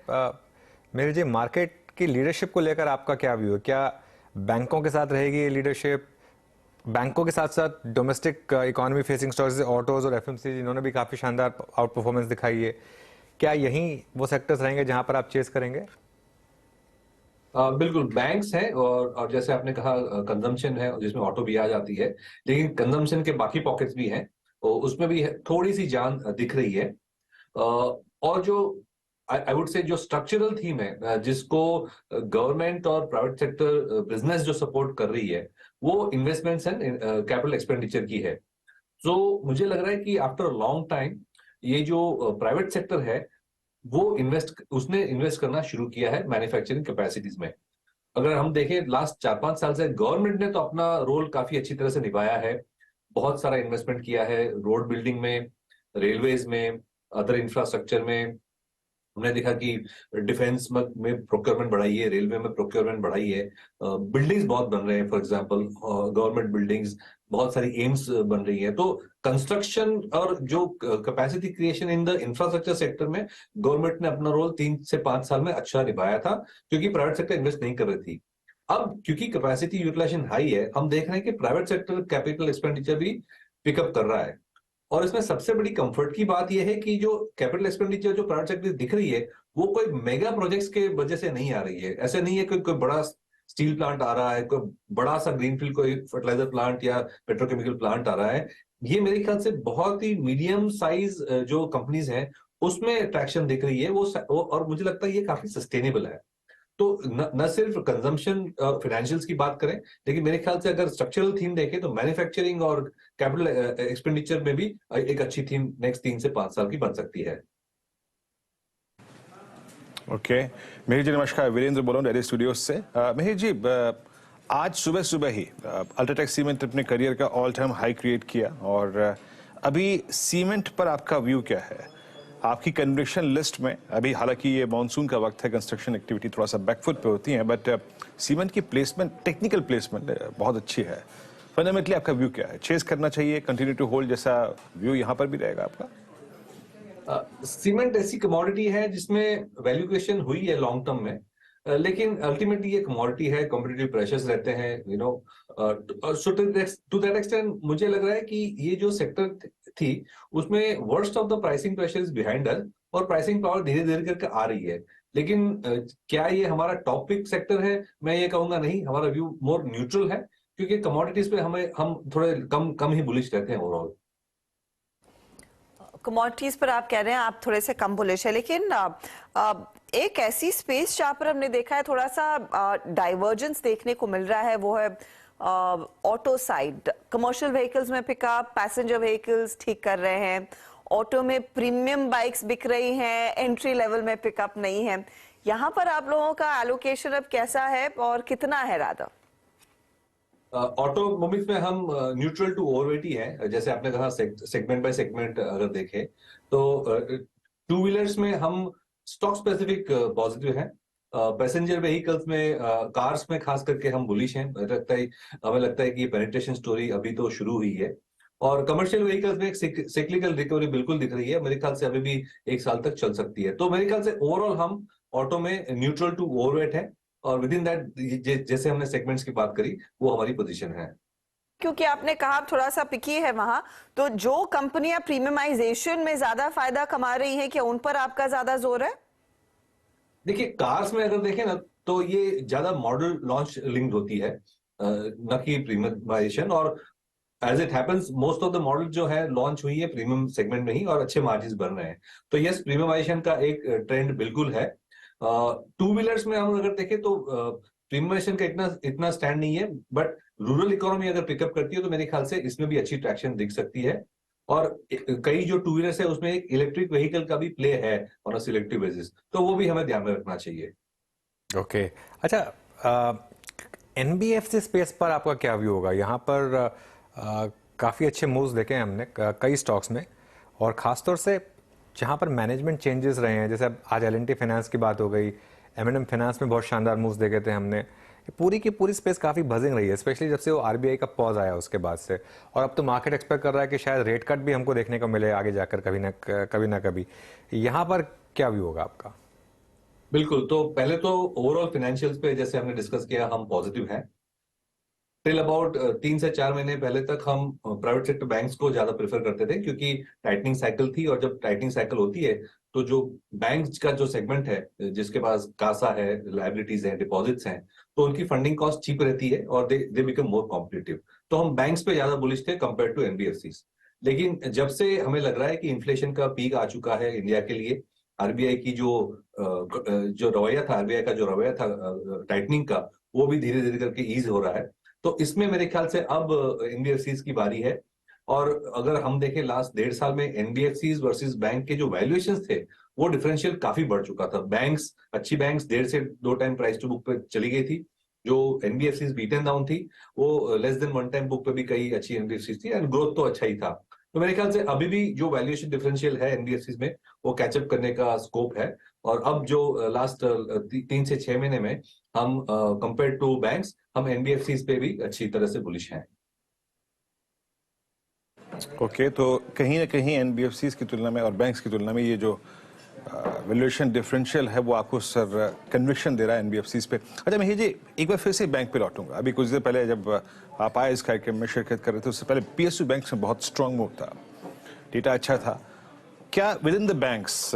Speaker 1: मेरे जी मार्केट की लीडरशिप को लेकर आपका क्या व्यू है? क्या बैंकों के साथ रहेगी लीडरशिप? बैंकों के साथ साथ डोमेस्टिक इकोनॉमी फेसिंग स्टॉक्स जैसे ऑटोज और एफएमसीजी इन्होंने भी काफी शानदार आउट परफॉर्मेंस दिखाई है। क्या यही वो सेक्टर्स रहेंगे जहां पर आप चेस करेंगे?
Speaker 10: बिल्कुल, बैंक्स हैं और जैसे आपने कहा कंजम्पशन है जिसमें ऑटो भी आ जाती है, लेकिन कंजम्पशन के बाकी पॉकेट्स भी हैं और उसमें भी थोड़ी सी जान दिख रही है। और जो आई वुड से जो स्ट्रक्चरल थीम है जिसको गवर्नमेंट और प्राइवेट सेक्टर बिजनेस जो सपोर्ट कर रही है वो इन्वेस्टमेंट्स एंड कैपिटल एक्सपेंडिचर की है। तो मुझे लग रहा है कि आफ्टर लॉन्ग टाइम ये जो प्राइवेट सेक्टर है वो उसने इन्वेस्ट करना शुरू किया है मैन्युफैक्चरिंग कैपेसिटीज में। अगर हम देखें लास्ट 4-5 साल से गवर्नमेंट ने तो अपना रोल काफी अच्छी तरह से निभाया है, बहुत सारा इन्वेस्टमेंट किया है रोड बिल्डिंग में, रेलवेज में, अदर इंफ्रास्ट्रक्चर में। हमने देखा कि डिफेंस में प्रोक्योरमेंट बढ़ाई है, रेलवे में प्रोक्योरमेंट बढ़ाई है, बिल्डिंग्स बहुत बन रहे हैं, फॉर एग्जांपल गवर्नमेंट बिल्डिंग्स, बहुत सारी एम्स बन रही है। तो कंस्ट्रक्शन और जो capacity creation in the infrastructure sector में गवर्नमेंट ने अपना रोल 3 से 5 साल में अच्छा निभाया था क्योंकि प्राइवेट सेक्टर इन्वेस्ट नहीं कर रही थी। अब क्योंकि कैपेसिटी यूटिलाइजेशन हाई है, हम देख रहे हैं कि प्राइवेट सेक्टर कैपिटल एक्सपेंडिचर भी पिकअप कर रहा है। और इसमें सबसे बड़ी कंफर्ट की बात यह है कि जो कैपिटल एक्सपेंडिचर जो प्राइवेट सेक्टर दिख रही है वो कोई मेगा प्रोजेक्ट्स के वजह से नहीं आ रही है। ऐसे नहीं है कि कोई बड़ा स्टील प्लांट आ रहा है, कोई बड़ा सा ग्रीनफील्ड कोई फर्टिलाइजर प्लांट या पेट्रोकेमिकल प्लांट आ रहा है। ये मेरे ख्याल से बहुत ही मीडियम साइज जो कंपनीज हैं उसमें ट्रैक्शन दिख रही है वो और मुझे लगता है ये काफी सस्टेनेबल है। तो न सिर्फ कंजम्पशन और फाइनेंशियल्स की बात करें लेकिन मेरे ख्याल से अगर स्ट्रक्चरल थीम देखें तो मैन्युफैक्चरिंग और कैपिटल एक्सपेंडिचर में भी एक अच्छी थीम नेक्स्ट 3 से 5 साल की बन सकती है।
Speaker 3: ओके, मिहिर जी नमस्कार, वीरेंद्र बोल रहा हूँ डेली स्टूडियोज से। मिहिर जी, आज सुबह सुबह ही अल्ट्राटेक सीमेंट अपने करियर का ऑल टाइम हाई क्रिएट किया और अभी सीमेंट पर आपका व्यू क्या है? आपकी कन्विक्शन लिस्ट में अभी, हालांकि ये मानसून का वक्त है, कंस्ट्रक्शन एक्टिविटी थोड़ा सा बैकफुट पे होती है, बट सीमेंट की प्लेसमेंट, टेक्निकल प्लेसमेंट बहुत अच्छी है। फंडामेंटली आपका व्यू क्या है? चेस करना चाहिए, कंटिन्यू टू होल्ड, जैसा व्यू यहाँ पर भी रहेगा आपका?
Speaker 10: सीमेंट ऐसी कमोडिटी है जिसमें वैल्यू क्रिएशन हुई है लॉन्ग टर्म में, लेकिन अल्टीमेटली ये कमोडिटी है, कॉम्पिटिटिव प्रेशर्स रहते हैं, you know. So to that extent मुझे लग रहा है कि ये जो सेक्टर थी उसमें worst of the pricing pressure is behind us और प्राइसिंग पावर धीरे धीरे करके आ रही है। लेकिन क्या ये हमारा टॉप पिक सेक्टर है? मैं ये कहूंगा नहीं, हमारा व्यू मोर न्यूट्रल है। क्योंकि कमोडिटीज पे हम थोड़े कम ही बुलिश रहते हैं ओवरऑल।
Speaker 6: कमोडिटीज पर आप कह रहे हैं आप थोड़े से कम बुलिश है, लेकिन एक ऐसी स्पेस जहां पर हमने देखा है थोड़ा सा डाइवर्जेंस देखने को मिल रहा है, वो है ऑटो साइड। कमर्शियल व्हीकल्स में पिकअप, पैसेंजर व्हीकल्स ठीक कर रहे हैं, ऑटो में प्रीमियम बाइक्स बिक रही हैं, एंट्री लेवल में पिकअप नहीं है। यहाँ पर आप लोगों का एलोकेशन अब कैसा है और कितना है राधा?
Speaker 10: ऑटोमोबाइल्स में हम न्यूट्रल टू ओवरवेट ही है, जैसे आपने कहा सेगमेंट बाय सेगमेंट अगर देखें तो टू व्हीलर्स में हम स्टॉक स्पेसिफिक पॉजिटिव हैं। पैसेंजर व्हीकल्स में कार्स में खास करके हम बुलिश हैं। हमें लगता है कि ये पेनिट्रेशन स्टोरी अभी तो शुरू हुई है, और कमर्शियल व्हीकल्स में एक साइक्लिकल रिकवरी बिल्कुल दिख रही है। मेरे ख्याल से अभी भी 1 साल तक चल सकती है। तो मेरे ख्याल से ओवरऑल हम ऑटो में न्यूट्रल टू ओवरवेट है, और विद इन दैट जैसे हमने सेगमेंट्स की बात करी वो हमारी पोजीशन है।
Speaker 6: क्योंकि आपने कहा थोड़ा सा पिकी है वहां, तो जो कंपनियां प्रीमियमाइजेशन में ज्यादा फायदा कमा रही हैं, क्या उन पर आपका ज्यादा जोर है?
Speaker 10: देखिए, कार्स में अगर देखें ना तो ये ज्यादा मॉडल लॉन्च लिंक्ड होती है, न कि प्रीमियमाइजेशन। और as it happens most of the model जो है लॉन्च हुई है प्रीमियम सेगमेंट में ही, और अच्छे मार्जिन बन रहे हैं। तो यस, प्रीमियमाइजेशन का एक ट्रेंड बिल्कुल है। टू व्हीलर्स में हम अगर देखें तो प्रीमियमाइजेशन का इतना स्टैंड नहीं है, बट रूरल इकोनॉमी अगर पिकअप करती है तो मेरे ख्याल से इसमें भी अच्छी ट्रैक्शन दिख सकती है। और कई जो टू व्हीलर्स है उसमें एक इलेक्ट्रिक व्हीकल का भी प्ले है ऑन अ सिलेक्टिव बेसिस, तो वो भी हमें ध्यान में रखना चाहिए।
Speaker 1: ओके, अच्छा, एनबीएफसी स्पेस पर आपका क्या व्यू होगा? यहाँ पर काफ़ी अच्छे मूव्स देखे हैं हमने कई स्टॉक्स में, और ख़ासतौर से जहाँ पर मैनेजमेंट चेंजेस रहे हैं, जैसे अब आज एल&टी फाइनेंस की बात हो गई, एम&एम फाइनेंस में बहुत शानदार मूव्स देखे थे हमने। पूरी की पूरी स्पेस काफ़ी बजिंग रही है, स्पेशली जब से वो आरबीआई का पॉज आया उसके बाद से। और अब तो मार्केट एक्सपेक्ट कर रहा है कि शायद रेट कट भी हमको देखने को मिले आगे जाकर कभी ना कभी। यहाँ पर क्या व्यू होगा आपका?
Speaker 10: बिल्कुल, तो पहले तो ओवरऑल फाइनेंशियल्स पे जैसे हमने डिस्कस किया हम पॉजिटिव हैं। टिल अबाउट 3 से 4 महीने पहले तक हम प्राइवेट सेक्टर बैंक्स को ज्यादा प्रेफर करते थे, क्योंकि टाइटनिंग साइकिल थी, और जब टाइटनिंग साइकिल होती है तो जो बैंक्स का जो सेगमेंट है, जिसके पास कासा है, लायबिलिटीज है, डिपॉजिट्स हैं, तो उनकी फंडिंग कॉस्ट चीप रहती है और दे बिकम मोर कॉम्पिटिटिव। तो हम बैंक्स पे ज्यादा बुलिश थे कंपेयर टू एनबीएफसीज। लेकिन जब से हमें लग रहा है कि इन्फ्लेशन का पीक आ चुका है इंडिया के लिए, आरबीआई की जो रवैया था टाइटनिंग का, वो भी धीरे धीरे करके ईज हो रहा है। तो इसमें मेरे ख्याल से अब एनबीएफसीज की बारी है। और अगर हम देखें लास्ट 1.5 साल में एनबीएफसीज वर्सेस बैंक के जो वैल्यूएशंस थे, वो डिफरेंशियल काफी बढ़ चुका था। अच्छी बैंक्स 1.5 से 2 टाइम प्राइस टू बुक पे चली गई थी, जो एनबीएफसीज बीटन डाउन थी वो लेस देन 1 टाइम बुक पे भी कई अच्छी एनबीएफसीज थी, एंड ग्रोथ तो अच्छा ही था। तो मेरे ख्याल से अभी भी जो वैल्यूएशन डिफरेंशियल है एनबीएफसीज में, वो कैचअप करने का स्कोप है। और अब जो लास्ट 3 से 6 महीने में हम कंपेयर टू बैंक्स, हम एनबीएफसीज पे भी अच्छी तरह से बुलिश हैं।
Speaker 3: ओके, तो कहीं ना कहीं एनबीएफसीज की तुलना में और बैंक्स की तुलना में ये जो वैल्यूएशन डिफरेंशियल है वो आपको सर कन्विक्शन दे रहा है एनबीएफसीज पे। अच्छा मैं जी एक बार फिर से बैंक पे लौटूंगा। अभी कुछ देर पहले जब आप आए इस कार्यक्रम में शिरकत कर रहे थे, उससे पहले पीएसयू बैंक में बहुत स्ट्रांग मूव था, डेटा अच्छा था। क्या विद इन द बैंक्स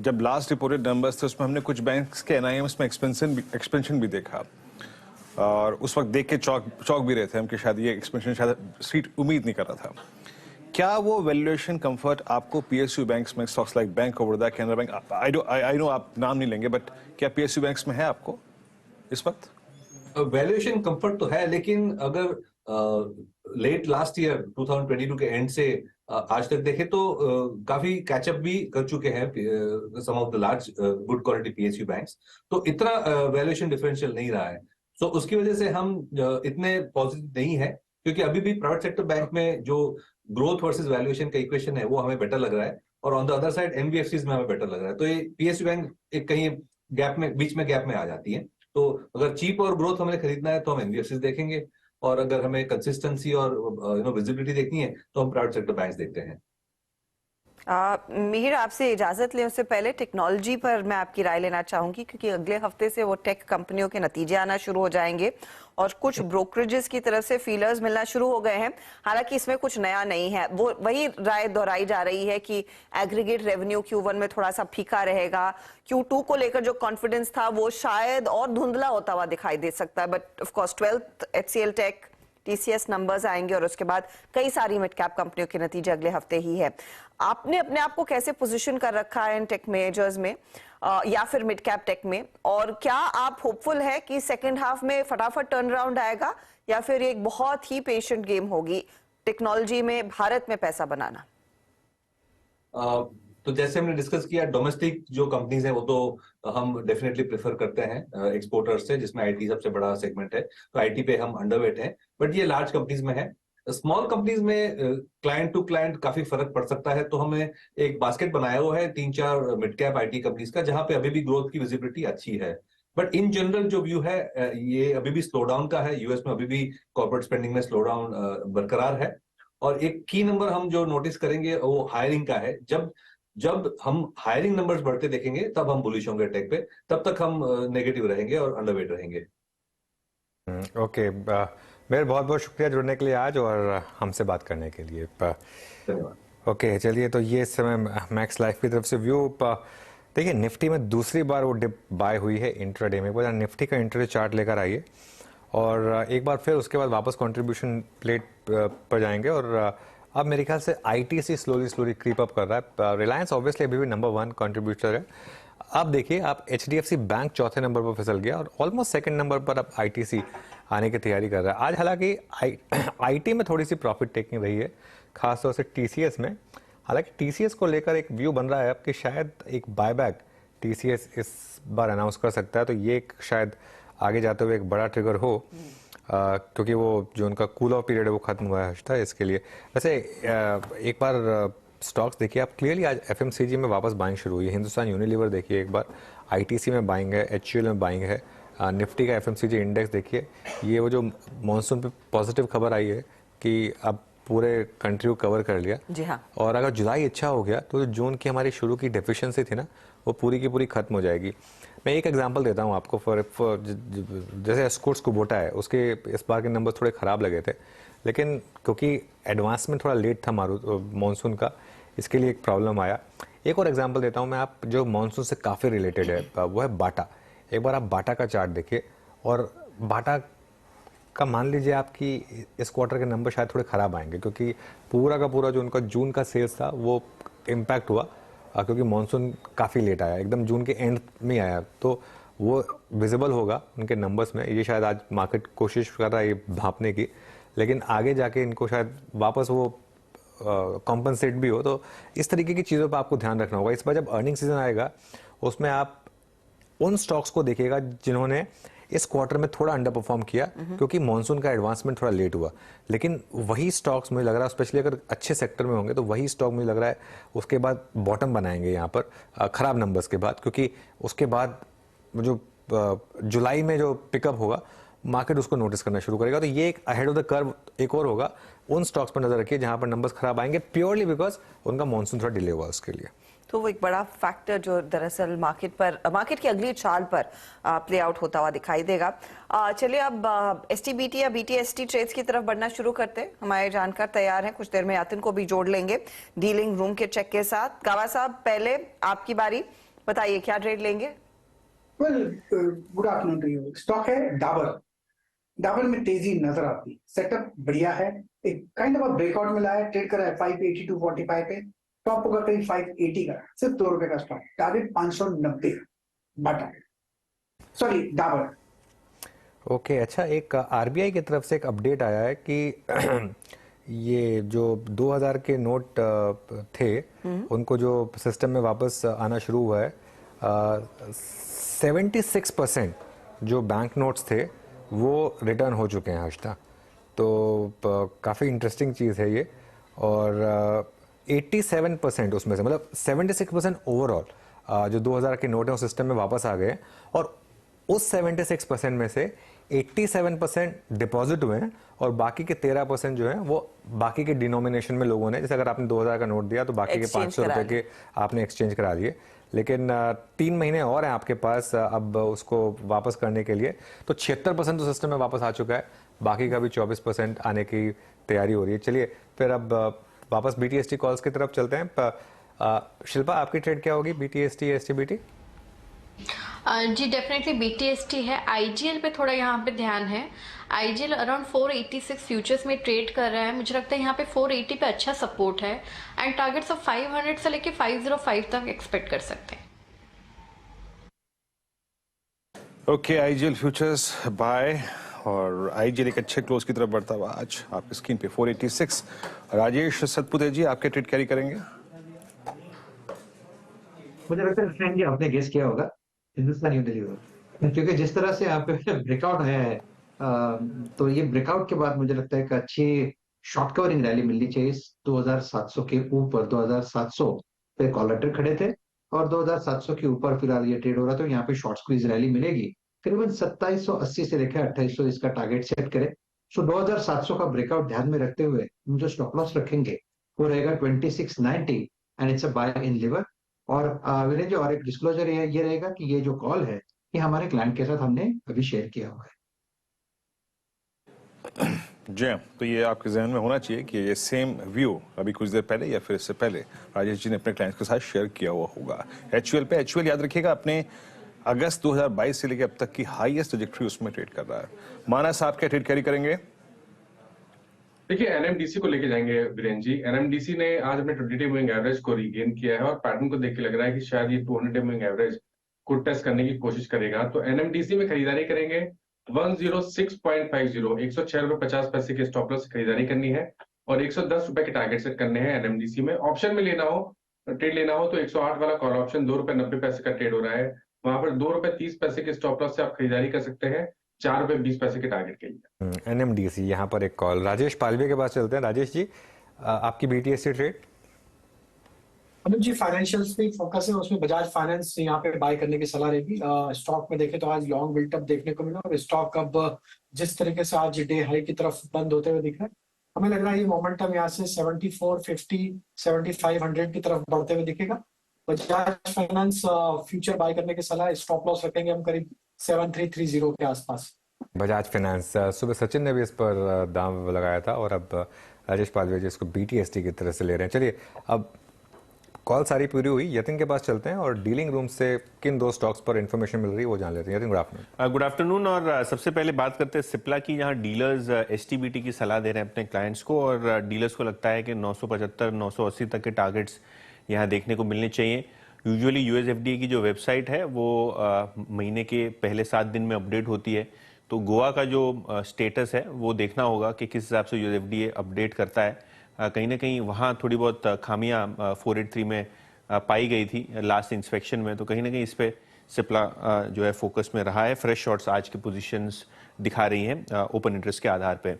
Speaker 3: जब लास्ट रिपोर्टेड नंबर्स थे उसमें हमने कुछ बैंक्स के एनआईएम्स में एक्सपेंशन भी देखा, और उस वक्त देख के चौक भी रहे थे हम कि शायद ये एक्सपेंशन शायद स्ट्रीट उम्मीद नहीं कर रहा था। क्या वो वैल्यूएशन कंफर्ट आपको पीएसयू बैंक्स में, stocks like bank of Baroda, Canara bank, I know आप नाम नहीं लेंगे, बट क्या पीएसयू बैंक्स में है आपको इस वक्त?
Speaker 10: वैल्यूएशन कंफर्ट तो है, लेकिन अगर लेट लास्ट ईयर 2022 के एंड से आज तक देखें तो काफी कैचअप भी कर चुके हैं some of the large good quality PSU banks. तो इतना वैल्यूएशन डिफरेंशियल नहीं रहा है। सो उसकी वजह से हम इतने पॉजिटिव नहीं है, क्योंकि अभी भी प्राइवेट सेक्टर बैंक में जो ग्रोथ वर्सेस वैल्यूएशन का इक्वेशन है वो हमें बेटर लग रहा है, और on the other side NBFCs में हमें बेटर लग रहा है। तो ये पीएसयू बैंक एक कहीं बीच में गैप में आ जाती है। तो अगर चीप और ग्रोथ हमें खरीदना है तो हम एनबीएफसीज देखेंगे, और अगर हमें कंसिस्टेंसी और विजिबिलिटी देखनी है तो हम प्राइवेट सेक्टर बैंक्स देखते हैं।
Speaker 6: मिहिर, आपसे इजाजत लें उससे पहले टेक्नोलॉजी पर मैं आपकी राय लेना चाहूंगी, क्योंकि अगले हफ्ते से वो टेक कंपनियों के नतीजे आना शुरू हो जाएंगे और कुछ ब्रोकरेजेस की तरफ से फीलर्स मिलना शुरू हो गए हैं। हालांकि इसमें कुछ नया नहीं है, वो वही राय दोहराई जा रही है कि एग्रीगेट रेवेन्यू Q1 में थोड़ा सा फीका रहेगा। Q2 को लेकर जो कॉन्फिडेंस था वो शायद और धुंधला होता हुआ दिखाई दे सकता है, but of course 12th HCL take, TCS numbers आएंगे और उसके बाद कई सारी मिड कैप कंपनियों के नतीजे अगले हफ्ते ही है। आपने अपने आप को कैसे पोजीशन कर रखा है इन टेक मेजर्स में या फिर मिड कैप टेक में, और क्या आप होपफुल है कि सेकेंड हाफ में फटाफट टर्न अराउंड आएगा या फिर एक बहुत ही पेशेंट गेम होगी टेक्नोलॉजी में भारत में पैसा बनाना?
Speaker 10: तो जैसे हमने डिस्कस किया, डोमेस्टिक जो कंपनीज हैं वो तो हम डेफिनेटली प्रेफर करते हैं एक्सपोर्टर्स से, जिसमें आईटी सबसे बड़ा सेगमेंट है, तो आईटी पे हम अंडरवेट हैं, बट ये लार्ज कंपनीज में है। स्मॉल कंपनीज में क्लाइंट टू क्लाइंट काफी फर्क पड़ सकता है, तो हमें एक बास्केट बनाया हुआ है 3-4 मिड कैप आईटी कंपनीज का, जहां पे अभी भी ग्रोथ की विजिबिलिटी अच्छी है। बट इन जनरल जो व्यू है ये अभी भी स्लो डाउन का है। यूएस में अभी भी कॉर्पोरेट स्पेंडिंग में स्लो डाउन बरकरार है। और एक की नंबर हम जो नोटिस करेंगे वो हायरिंग का है। जब हम हायरिंग नंबर्स बढ़ते देखेंगे तब हम बुलिश होंगे टेक पे, तब तक हम नेगेटिव रहेंगे और अंडरवेट रहेंगे।
Speaker 1: ओके, मेरे बहुत बहुत शुक्रिया जुड़ने के लिए आज और हमसे बात करने के लिए।
Speaker 10: धन्यवाद।
Speaker 1: ओके, चलिए, तो ये इस समय मैक्स लाइफ की तरफ से व्यू। देखिए, निफ्टी में दूसरी बार वो डिप बाय हुई है इंट्राडे में। एक बार निफ्टी का इंट्राडे चार्ट लेकर आइए और एक बार फिर उसके बाद वापस कंट्रीब्यूशन प्लेट पर जाएंगे। और अब मेरे ख्याल से आईटीसी स्लोली क्रीप अप कर रहा है। रिलायंस ऑब्वियसली अभी भी नंबर 1 कंट्रीब्यूटर है। अब देखिए, आप एचडीएफसी बैंक चौथे नंबर पर फिसल गया और ऑलमोस्ट सेकंड नंबर पर अब आईटीसी आने की तैयारी कर रहा है। आज हालांकि आईटी में थोड़ी सी प्रॉफिट टेकिंग रही है, खासतौर से टीसीएस में। हालांकि टीसीएस को लेकर एक व्यू बन रहा है अब कि शायद एक बायबैक टीसीएस इस बार अनाउंस कर सकता है, तो ये एक शायद आगे जाते हुए एक बड़ा ट्रिगर हो, क्योंकि वो जो उनका कूल ऑफ पीरियड है वो खत्म हुआ है इसके लिए। वैसे एक बार स्टॉक्स देखिए आप, क्लियरली आज एफएमसीजी में वापस बाइंग शुरू हुई है। हिंदुस्तान यूनिलीवर देखिए एक बार, आईटीसी में बाइंग है, एचयूएल में बाइंग है। निफ्टी का एफएमसीजी इंडेक्स देखिए, ये वो जो मॉनसून पे पॉजिटिव खबर आई है कि अब पूरे कंट्री को कवर कर लिया।
Speaker 6: जी हाँ।
Speaker 1: और अगर जुलाई अच्छा हो गया तो जून की हमारी शुरू की डेफिशिएंसी थी ना, वो पूरी की पूरी खत्म हो जाएगी। मैं एक एग्जांपल देता हूँ आपको। जैसे एस्कॉर्ट्स कुबोटा है, उसके इस बार के नंबर थोड़े ख़राब लगे थे, लेकिन क्योंकि एडवांसमेंट थोड़ा लेट था मॉनसून का, इसके लिए एक प्रॉब्लम आया। एक और एग्जांपल देता हूँ मैं आप, जो मॉनसून से काफ़ी रिलेटेड है, वो है बाटा। एक बार आप बाटा का चार्ट देखिए, और बाटा का मान लीजिए आपकी इस क्वार्टर के नंबर शायद थोड़े ख़राब आएंगे, क्योंकि पूरा का पूरा जो उनका जून का सेल्स था वो इम्पैक्ट हुआ, क्योंकि मॉनसून काफ़ी लेट आया, एकदम जून के एंड में आया, तो वो विजिबल होगा उनके नंबर्स में। ये शायद आज मार्केट कोशिश कर रहा है ये भांपने की, लेकिन आगे जाके इनको शायद वापस वो कॉम्पनसेट भी हो। तो इस तरीके की चीज़ों पर आपको ध्यान रखना होगा। इस बार जब अर्निंग सीजन आएगा, उसमें आप उन स्टॉक्स को देखिएगा जिन्होंने इस क्वार्टर में थोड़ा अंडर परफॉर्म किया, क्योंकि मॉनसून का एडवांसमेंट थोड़ा लेट हुआ। लेकिन वही स्टॉक्स मुझे लग रहा है, स्पेशली अगर अच्छे सेक्टर में होंगे, तो वही स्टॉक मुझे लग रहा है उसके बाद बॉटम बनाएंगे यहाँ पर खराब नंबर्स के बाद, क्योंकि उसके बाद जो जुलाई में जो पिकअप होगा, मार्केट उसको नोटिस करना शुरू करेगा। तो ये एक अहेड ऑफ द कर्व एक और होगा। उन स्टॉक्स पर नजर रखिए जहां पर नंबर्स खराब आएंगे, प्योरली बिकॉज उनका मॉनसून थोड़ा डिले हुआ उसके लिए।
Speaker 6: तो वो एक बड़ा फैक्टर जो दरअसल मार्केट की अगली चाल पर प्ले आउट होता हुआ दिखाई देगा। चलिए अब एसटीबीटी या बीटीएसटी ट्रेड्स की तरफ बढ़ना शुरू करते हैं। हमारे जानकार तैयार हैं, कुछ देर में यातिन को भी जोड़ लेंगे डीलिंग रूम के चेक के साथ। कावा साहब, पहले आपकी बारी, बताइए क्या ट्रेड लेंगे?
Speaker 9: Good afternoon to you. Stock है डाबर में तेजी नजर आती, सेटअप बढ़िया है, एक काइंड ऑफ ब्रेकआउट मिला है, ट्रेड करा है 580 to 45 पे, टॉप होगा करीब 580 का, सिर्फ 2 रुपए का स्टॉक, टारगेट 590 बाटा, सॉरी डाबर।
Speaker 1: ओके, अच्छा, एक आरबीआई की तरफ से एक अपडेट आया है कि ये जो 2000 के नोट थे, उनको जो सिस्टम में वापस आना शुरू हुआ है, 76% जो बैंक नोट्स थे वो रिटर्न हो चुके हैं आज तक। तो काफ़ी इंटरेस्टिंग चीज़ है ये। और 87% उसमें से, मतलब 76% ओवरऑल जो 2000 के नोट हैं उस सिस्टम में वापस आ गए, और उस 76% में से 87% डिपॉजिट हुए हैं, और बाकी के 13% जो है वो बाकी के डिनोमिनेशन में लोगों ने, जैसे अगर आपने 2000 का नोट दिया तो बाकी के 500 रुपए के आपने एक्सचेंज करा दिए। लेकिन 3 महीने और हैं आपके पास अब उसको वापस करने के लिए, तो 76% तो सिस्टम में वापस आ चुका है, बाकी का भी 24% आने की तैयारी हो रही है। चलिए फिर अब वापस बीटीएसटी कॉल्स की तरफ चलते हैं। शिल्पा, आपकी ट्रेड क्या होगी, बीटीएसटी या एसटीबीटी?
Speaker 5: जी डेफिनेटली BTST है। IGL पे थोड़ा यहाँ पे ध्यान है। IGL अराउंड 486 फ्यूचर्स में ट्रेड कर रहा है। मुझे लगता है यहाँ पे 480 पे अच्छा सपोर्ट है एंड टारगेट्स ऑफ 500 से लेके 505 तक एक्सपेक्ट कर सकते हैं।
Speaker 3: ओके, IGL फ्यूचर्स बाय, और IGL एक अच्छे क्लोज की तरफ बढ़ता हुआ आज आपकी स्क्रीन पे 486। राजेश सतपुते जी, आपके ट्रेड कैरी करेंगे?
Speaker 11: मुझे लगता है फ्रेंड जी आपने गेस किया होगा, हिंदुस्तान यूनिलीवर, क्योंकि जिस तरह से यहाँ पे ब्रेकआउट है, तो ये ब्रेकआउट के बाद मुझे लगता है कि अच्छी शॉर्ट कवरिंग रैली मिलनी चाहिए। 2700 के ऊपर 2700 पे कॉलर ट्रेड खड़े थे और 2700 के ऊपर फिलहाल ये ट्रेड हो रहा था। तो यहाँ पे शॉर्ट स्क्वीज रैली मिलेगी, करीबन 2780 से लेकर 2800 इसका टारगेट सेट करें। सो 2700 का ब्रेकआउट ध्यान में रखते हुए हम जो स्टॉप लॉस रखेंगे वो रहेगा 2690 and it's a buy in Lever. और विनय जी, और एक डिस्क्लोजर ये रहेगा कि ये जो कॉल है ये हमारे क्लाइंट के साथ हमने अभी शेयर किया हुआ है।
Speaker 3: जी, तो ये आपके जहन में होना चाहिए कि ये सेम व्यू अभी कुछ देर पहले या फिर इससे पहले राजेश जी ने अपने क्लाइंट्स के साथ शेयर किया हुआ होगा। HUL पे, HUL याद रखिएगा अपने अगस्त 2022 से लेकर अब तक की हाईएस्ट ट्रैजेक्टरी उसमें ट्रेड कर रहा है। मानस, आप क्या ट्रेड कैरी करेंगे?
Speaker 7: देखिए NMDC को लेके जाएंगे वीरेन जी। NMDC ने आज अपने 20-day मूविंग एवरेज को रीगेन किया है और पैटर्न को देख के लग रहा है कि शायद ये 200-day मूविंग एवरेज को टेस्ट करने की कोशिश करेगा। तो NMDC में खरीदारी करेंगे 106.50, 106 रुपए 50 पैसे के स्टॉप लॉस खरीदारी करनी है और 110 रुपए के टारगेट सेट करने हैं NMDC में। ऑप्शन में लेना हो, ट्रेड लेना हो तो 108 वाला कॉल ऑप्शन 2 रुपए 90 पैसे का ट्रेड हो रहा है, वहां पर 2 रुपए 30 पैसे के स्टॉप लॉस से आप खरीदारी कर सकते हैं 4 रुपए 20 पैसे के टारगेट के लिए।
Speaker 1: NMDC यहाँ पर एक कॉल। राजेश पालवे के पास चलते हैं। राजेश जी, आपकी BTST ट्रेड?
Speaker 2: अनुज जी, फाइनेंशियल्स पे फोकस है, उसमें बजाज फाइनेंस यहाँ पे बाय करने की सलाह रहेगी। स्टॉक में देखें तो आज लॉन्ग बिल्टअप देखने को मिला और स्टॉक अब जिस तरीके से आज डे हाई की तरफ बंद होते हुए दिख रहा है, हमें लग रहा है ये मोमेंटम यहाँ से 7450 7500 की तरफ बढ़ते हुए दिखेगा। बजाज फाइनेंस फ्यूचर बाय करने की सलाह, स्टॉप लॉस रखेंगे हम करीब 7330 के आसपास।
Speaker 1: बजाज फाइनेंस, सुबह सचिन ने भी इस पर दाम लगाया था और अब राजेश पालवे जी इसको BTST की तरह से ले रहे हैं। चलिए, अब कॉल सारी पूरी हुई, यतिन के पास चलते हैं और डीलिंग रूम से किन 2 स्टॉक्स पर इन्फॉर्मेशन मिल रही है वो जान लेते हैं। Yatin, good afternoon.
Speaker 8: Good afternoon. और सबसे पहले बात करते हैं सिप्ला की, जहां डीलर्स STBT की सलाह दे रहे हैं अपने क्लाइंट्स को और डीलर्स को लगता है कि 975 980 तक के टारगेट्स यहां देखने को मिलने चाहिए। यूजुअली USFDA की जो वेबसाइट है वो महीने के पहले 7 दिन में अपडेट होती है, तो गोवा का जो स्टेटस है वो देखना होगा कि किस हिसाब से USFDA अपडेट करता है। कहीं ना कहीं वहाँ थोड़ी बहुत खामियां 483 में पाई गई थी लास्ट इंस्पेक्शन में, तो कहीं ना कहीं इस पे सिप्ला जो है फोकस में रहा है। फ्रेश शॉर्ट्स आज की पोजीशंस दिखा रही हैं ओपन इंटरेस्ट के आधार पे।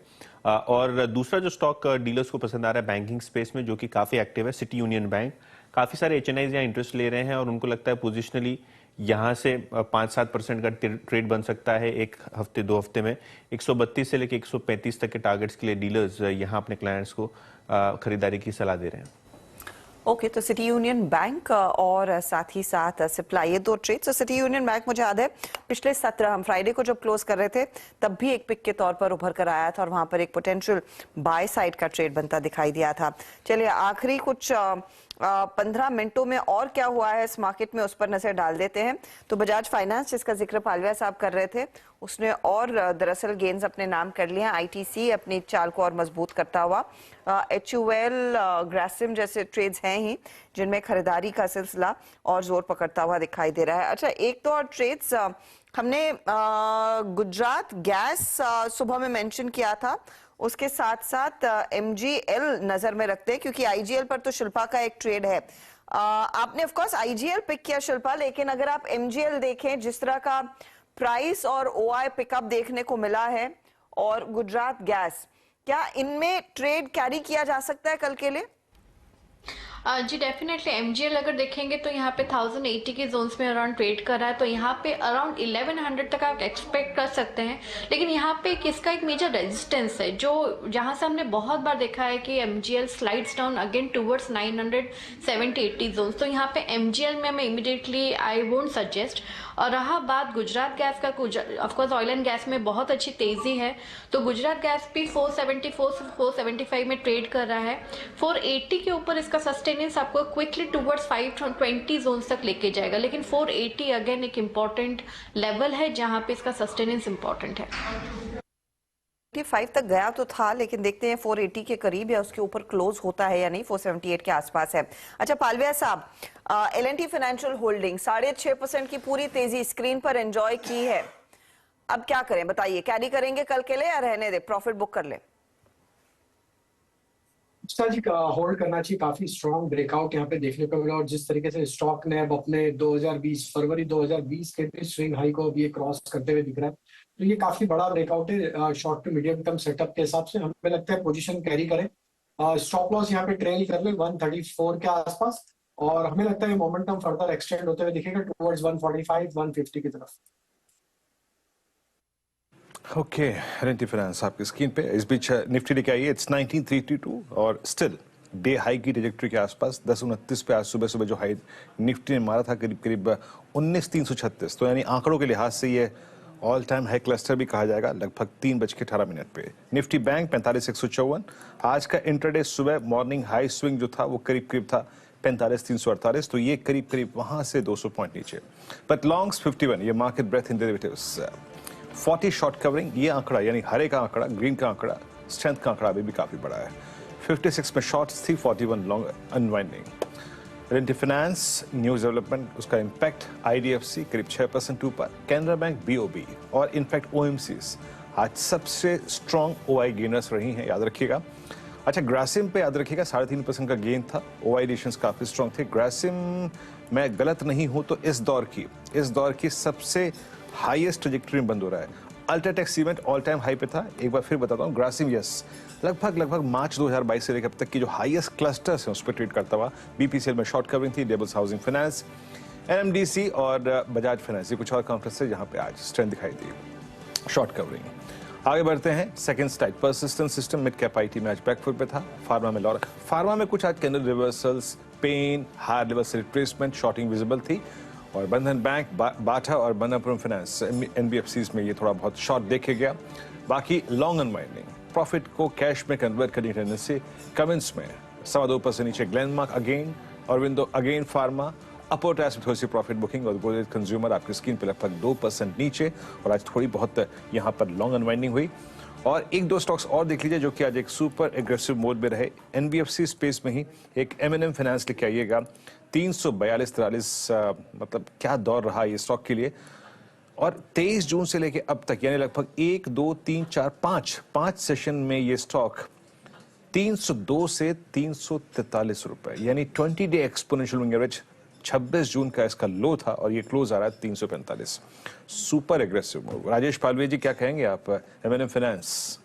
Speaker 8: और दूसरा जो स्टॉक डीलर्स को पसंद आ रहा है बैंकिंग स्पेस में, जो कि काफ़ी एक्टिव है, सिटी यूनियन बैंक। काफ़ी सारे HNIs यहाँ इंटरेस्ट ले रहे हैं और उनको लगता है पोजिशनली यहाँ से 5-7% का ट्रेड बन सकता है एक हफ्ते 2 हफ्ते में। 132 से लेकर 135 तक के टारगेट्स के लिए डीलर्स यहाँ अपने क्लाइंट्स को खरीदारी की सलाह दे रहे हैं।
Speaker 6: ओके, तो सिटी यूनियन बैंक और साथ ही साथ सिप्ला, ये 2 ट्रेड्स। तो सिटी यूनियन बैंक मुझे याद है पिछले 17 हम फ्राइडे को जब क्लोज कर रहे थे तब भी एक पिक के तौर पर उभर कर आया था और वहां पर एक पोटेंशियल बाय साइड का ट्रेड बनता दिखाई दिया था। चलिए, आखिरी कुछ 15 मिनटों में और क्या हुआ है इस मार्केट में उस पर नजर डाल देते हैं। तो बजाज फाइनेंस, जिसका जिक्र पालविया साहब कर रहे थे, उसने और दरअसल गेंस अपने नाम कर लिए हैं। ITC अपनी चाल को और मजबूत करता हुआ, HUL, ग्रासिम जैसे ट्रेड्स हैं ही जिनमें खरीदारी का सिलसिला और जोर पकड़ता हुआ दिखाई दे रहा है। अच्छा, एक तो और ट्रेड्स हमने गुजरात गैस सुबह में मेंशन किया था, उसके साथ साथ MGL नजर में रखते हैं क्योंकि IGL पर तो शिल्पा का एक ट्रेड है। आपने ऑफ कोर्स IGL पिक किया शिल्पा, लेकिन अगर आप MGL देखें, जिस तरह का प्राइस और OI पिकअप देखने को मिला है और गुजरात गैस, क्या इनमें ट्रेड कैरी किया जा सकता है कल के लिए?
Speaker 5: जी डेफिनेटली MGL अगर देखेंगे तो यहाँ पे 1080 के जोन्स में अराउंड ट्रेड कर रहा है, तो यहाँ पे अराउंड 1100 तक आप एक्सपेक्ट कर सकते हैं। लेकिन यहाँ पे किसका एक मेजर रेजिस्टेंस है, जो जहाँ से हमने बहुत बार देखा है कि MGL slides down again towards 970-80 zones. तो यहाँ पे MGL में हमें इमिडिएटली आई वोंट सजेस्ट। और रहा बात गुजरात गैस का, ऑफकोर्स ऑयल एंड गैस में बहुत अच्छी तेजी है, तो गुजरात गैस भी 474 से 475 में ट्रेड कर रहा है। 480 के ऊपर इसका सस्टेनेंस आपको क्विकली टुवर्ड्स 520 जोन तक लेके जाएगा, लेकिन 480 अगेन एक इम्पॉर्टेंट लेवल है जहां पे इसका सस्टेनेंस इम्पॉर्टेंट है।
Speaker 6: 5 तक गया तो था, लेकिन देखते हैं 480 के करीब या उसके ऊपर क्लोज होता है या नहीं, 478 के आसपास है। अच्छा पालविया साहब, L&T फाइनेंशियल होल्डिंग 6.5% की पूरी तेजी स्क्रीन पर एंजॉय की है, अब क्या करें बताइए, कैरी करेंगे कल के लिए या रहने दे, प्रॉफिट बुक कर ले?
Speaker 2: जी होल्ड करना चाहिए, काफी स्ट्रॉन्ग ब्रेकआउट यहाँ पे देखने को मिला, और जिस तरीके से स्टॉक ने अब अपने 2020 फरवरी 2020 के स्विंग हाई को अब ये क्रॉस करते हुए दिख रहा है, तो ये काफी बड़ा ब्रेकआउट है short to medium term setup के हिसाब से। हमें लगता है पोजीशन कैरी करें, स्टॉप लॉस यहाँ पे ट्रेल कर ले 134 के आसपास, और हमें लगता है मोमेंटम फर्दर एक्सटेंड होते हुए दिखेगा टुवर्ड्स 145 150 की तरफ।
Speaker 3: ओके, L&T फाइनेंस आपकी स्क्रीन पे। इस बीच निफ्टी लेके आइए, इट्स 19,332 और स्टिल डे हाई की ट्रेजेक्टरी के आसपास 10:29 पे आज सुबह सुबह जो हाई निफ्टी ने मारा था करीब करीब 19,336, तो यानी आंकड़ों के लिहाज से ये ऑल टाइम हाई क्लस्टर भी कहा जाएगा, लगभग 3:18 पे। निफ्टी बैंक 45,154, आज का इंट्राडे सुबह मॉर्निंग हाई स्विंग जो था वो करीब करीब था 45,348, तो ये करीब करीब वहां से 200 पॉइंट नीचे। बट लॉन्ग्स 51, ये market breadth in derivatives 40 short covering, ये आंकड़ा यानी हरे का आंकड़ा, ग्रीन का आंकड़ा, स्ट्रेंथ का आंकड़ा अभी भी काफी बड़ा है। 56 में शॉर्ट्स थी, 41 long unwinding. L&T finance news development, उसका इम्पैक्ट IDFC करीब 6% ऊपर, कैनरा बैंक BOB और इनफैक्ट OMCs आज सबसे स्ट्रॉन्ग OI गेनर्स रही हैं, याद रखिएगा। अच्छा, ग्रासिम पे याद रखिएगा 3.5% का गेन था, OI एडिशंस काफी स्ट्रॉन्ग थे। ग्रासिम, मैं गलत नहीं हूं तो इस दौर की सबसे हाईएस्ट ट्रेजेक्टरी में बंद हो रहा है। UltraTech cement all time high पे था, एक बार फिर बताता हूँ, ग्रासिम यस लगभग मार्च 2022 से लेकर अब तक की जो हाईएस्ट क्लस्टर्स हैं उस पर ट्रेड करता हुआ। BPCL में शॉर्ट कवरिंग थी, डेबल्स हाउसिंग फाइनेंस, NMDC और बजाज फाइनेंस, ये कुछ और काउंटर्स है जहां पे आज स्ट्रेंथ दिखाई दी, शॉर्ट कवरिंग। आगे बढ़ते हैं, second style persistent system mid cap IT में आज बैकफुट पे था। फार्मा में लॉर, फार्मा में कुछ आज कैंडल रिवर्सल्स, पेन, हायर लेवल से रिट्रेसमेंट, शॉर्टिंग विजिबल थी। और बंधन बैंक, बाटा और बंधनपुरम फाइनेंस NBFCs में ये थोड़ा बहुत शॉर्ट देखे गया। बाकी लॉन्ग अनवाइंडिंग, प्रॉफिट को कैश में कन्वर्ट करने की टेंडेंसी। कमेंट्स में 2.25% नीचे Glenmark again, Aurobindo again, pharma अपोटैस में थोड़ी सी प्रॉफिट बुकिंग, और गोदरेज कंज्यूमर आपकी स्क्रीन पे लगभग 2% नीचे, और आज थोड़ी बहुत यहाँ पर लॉन्ग अनवाइंडिंग हुई। और एक दो स्टॉक्स और देख लीजिए जो कि आज एक सुपर एग्रेसिव मोड में रहे। NBFC स्पेस में ही एक M&M फाइनेंस लेके आइएगा, 342-43, मतलब क्या दौर रहा ये स्टॉक के लिए। और 23 जून से लेके अब तक यानी लगभग 1 2 3 4 5 सेशन में ये स्टॉक 302 से 343 रुपए, यानी 20 डे एक्सपोनेंशियल मूविंग एवरेज 26 जून का इसका लो था, और ये क्लोज आ रहा है 345, super aggressive move. Rajesh Palve ji क्या कहेंगे आप M&M फाइनेंस?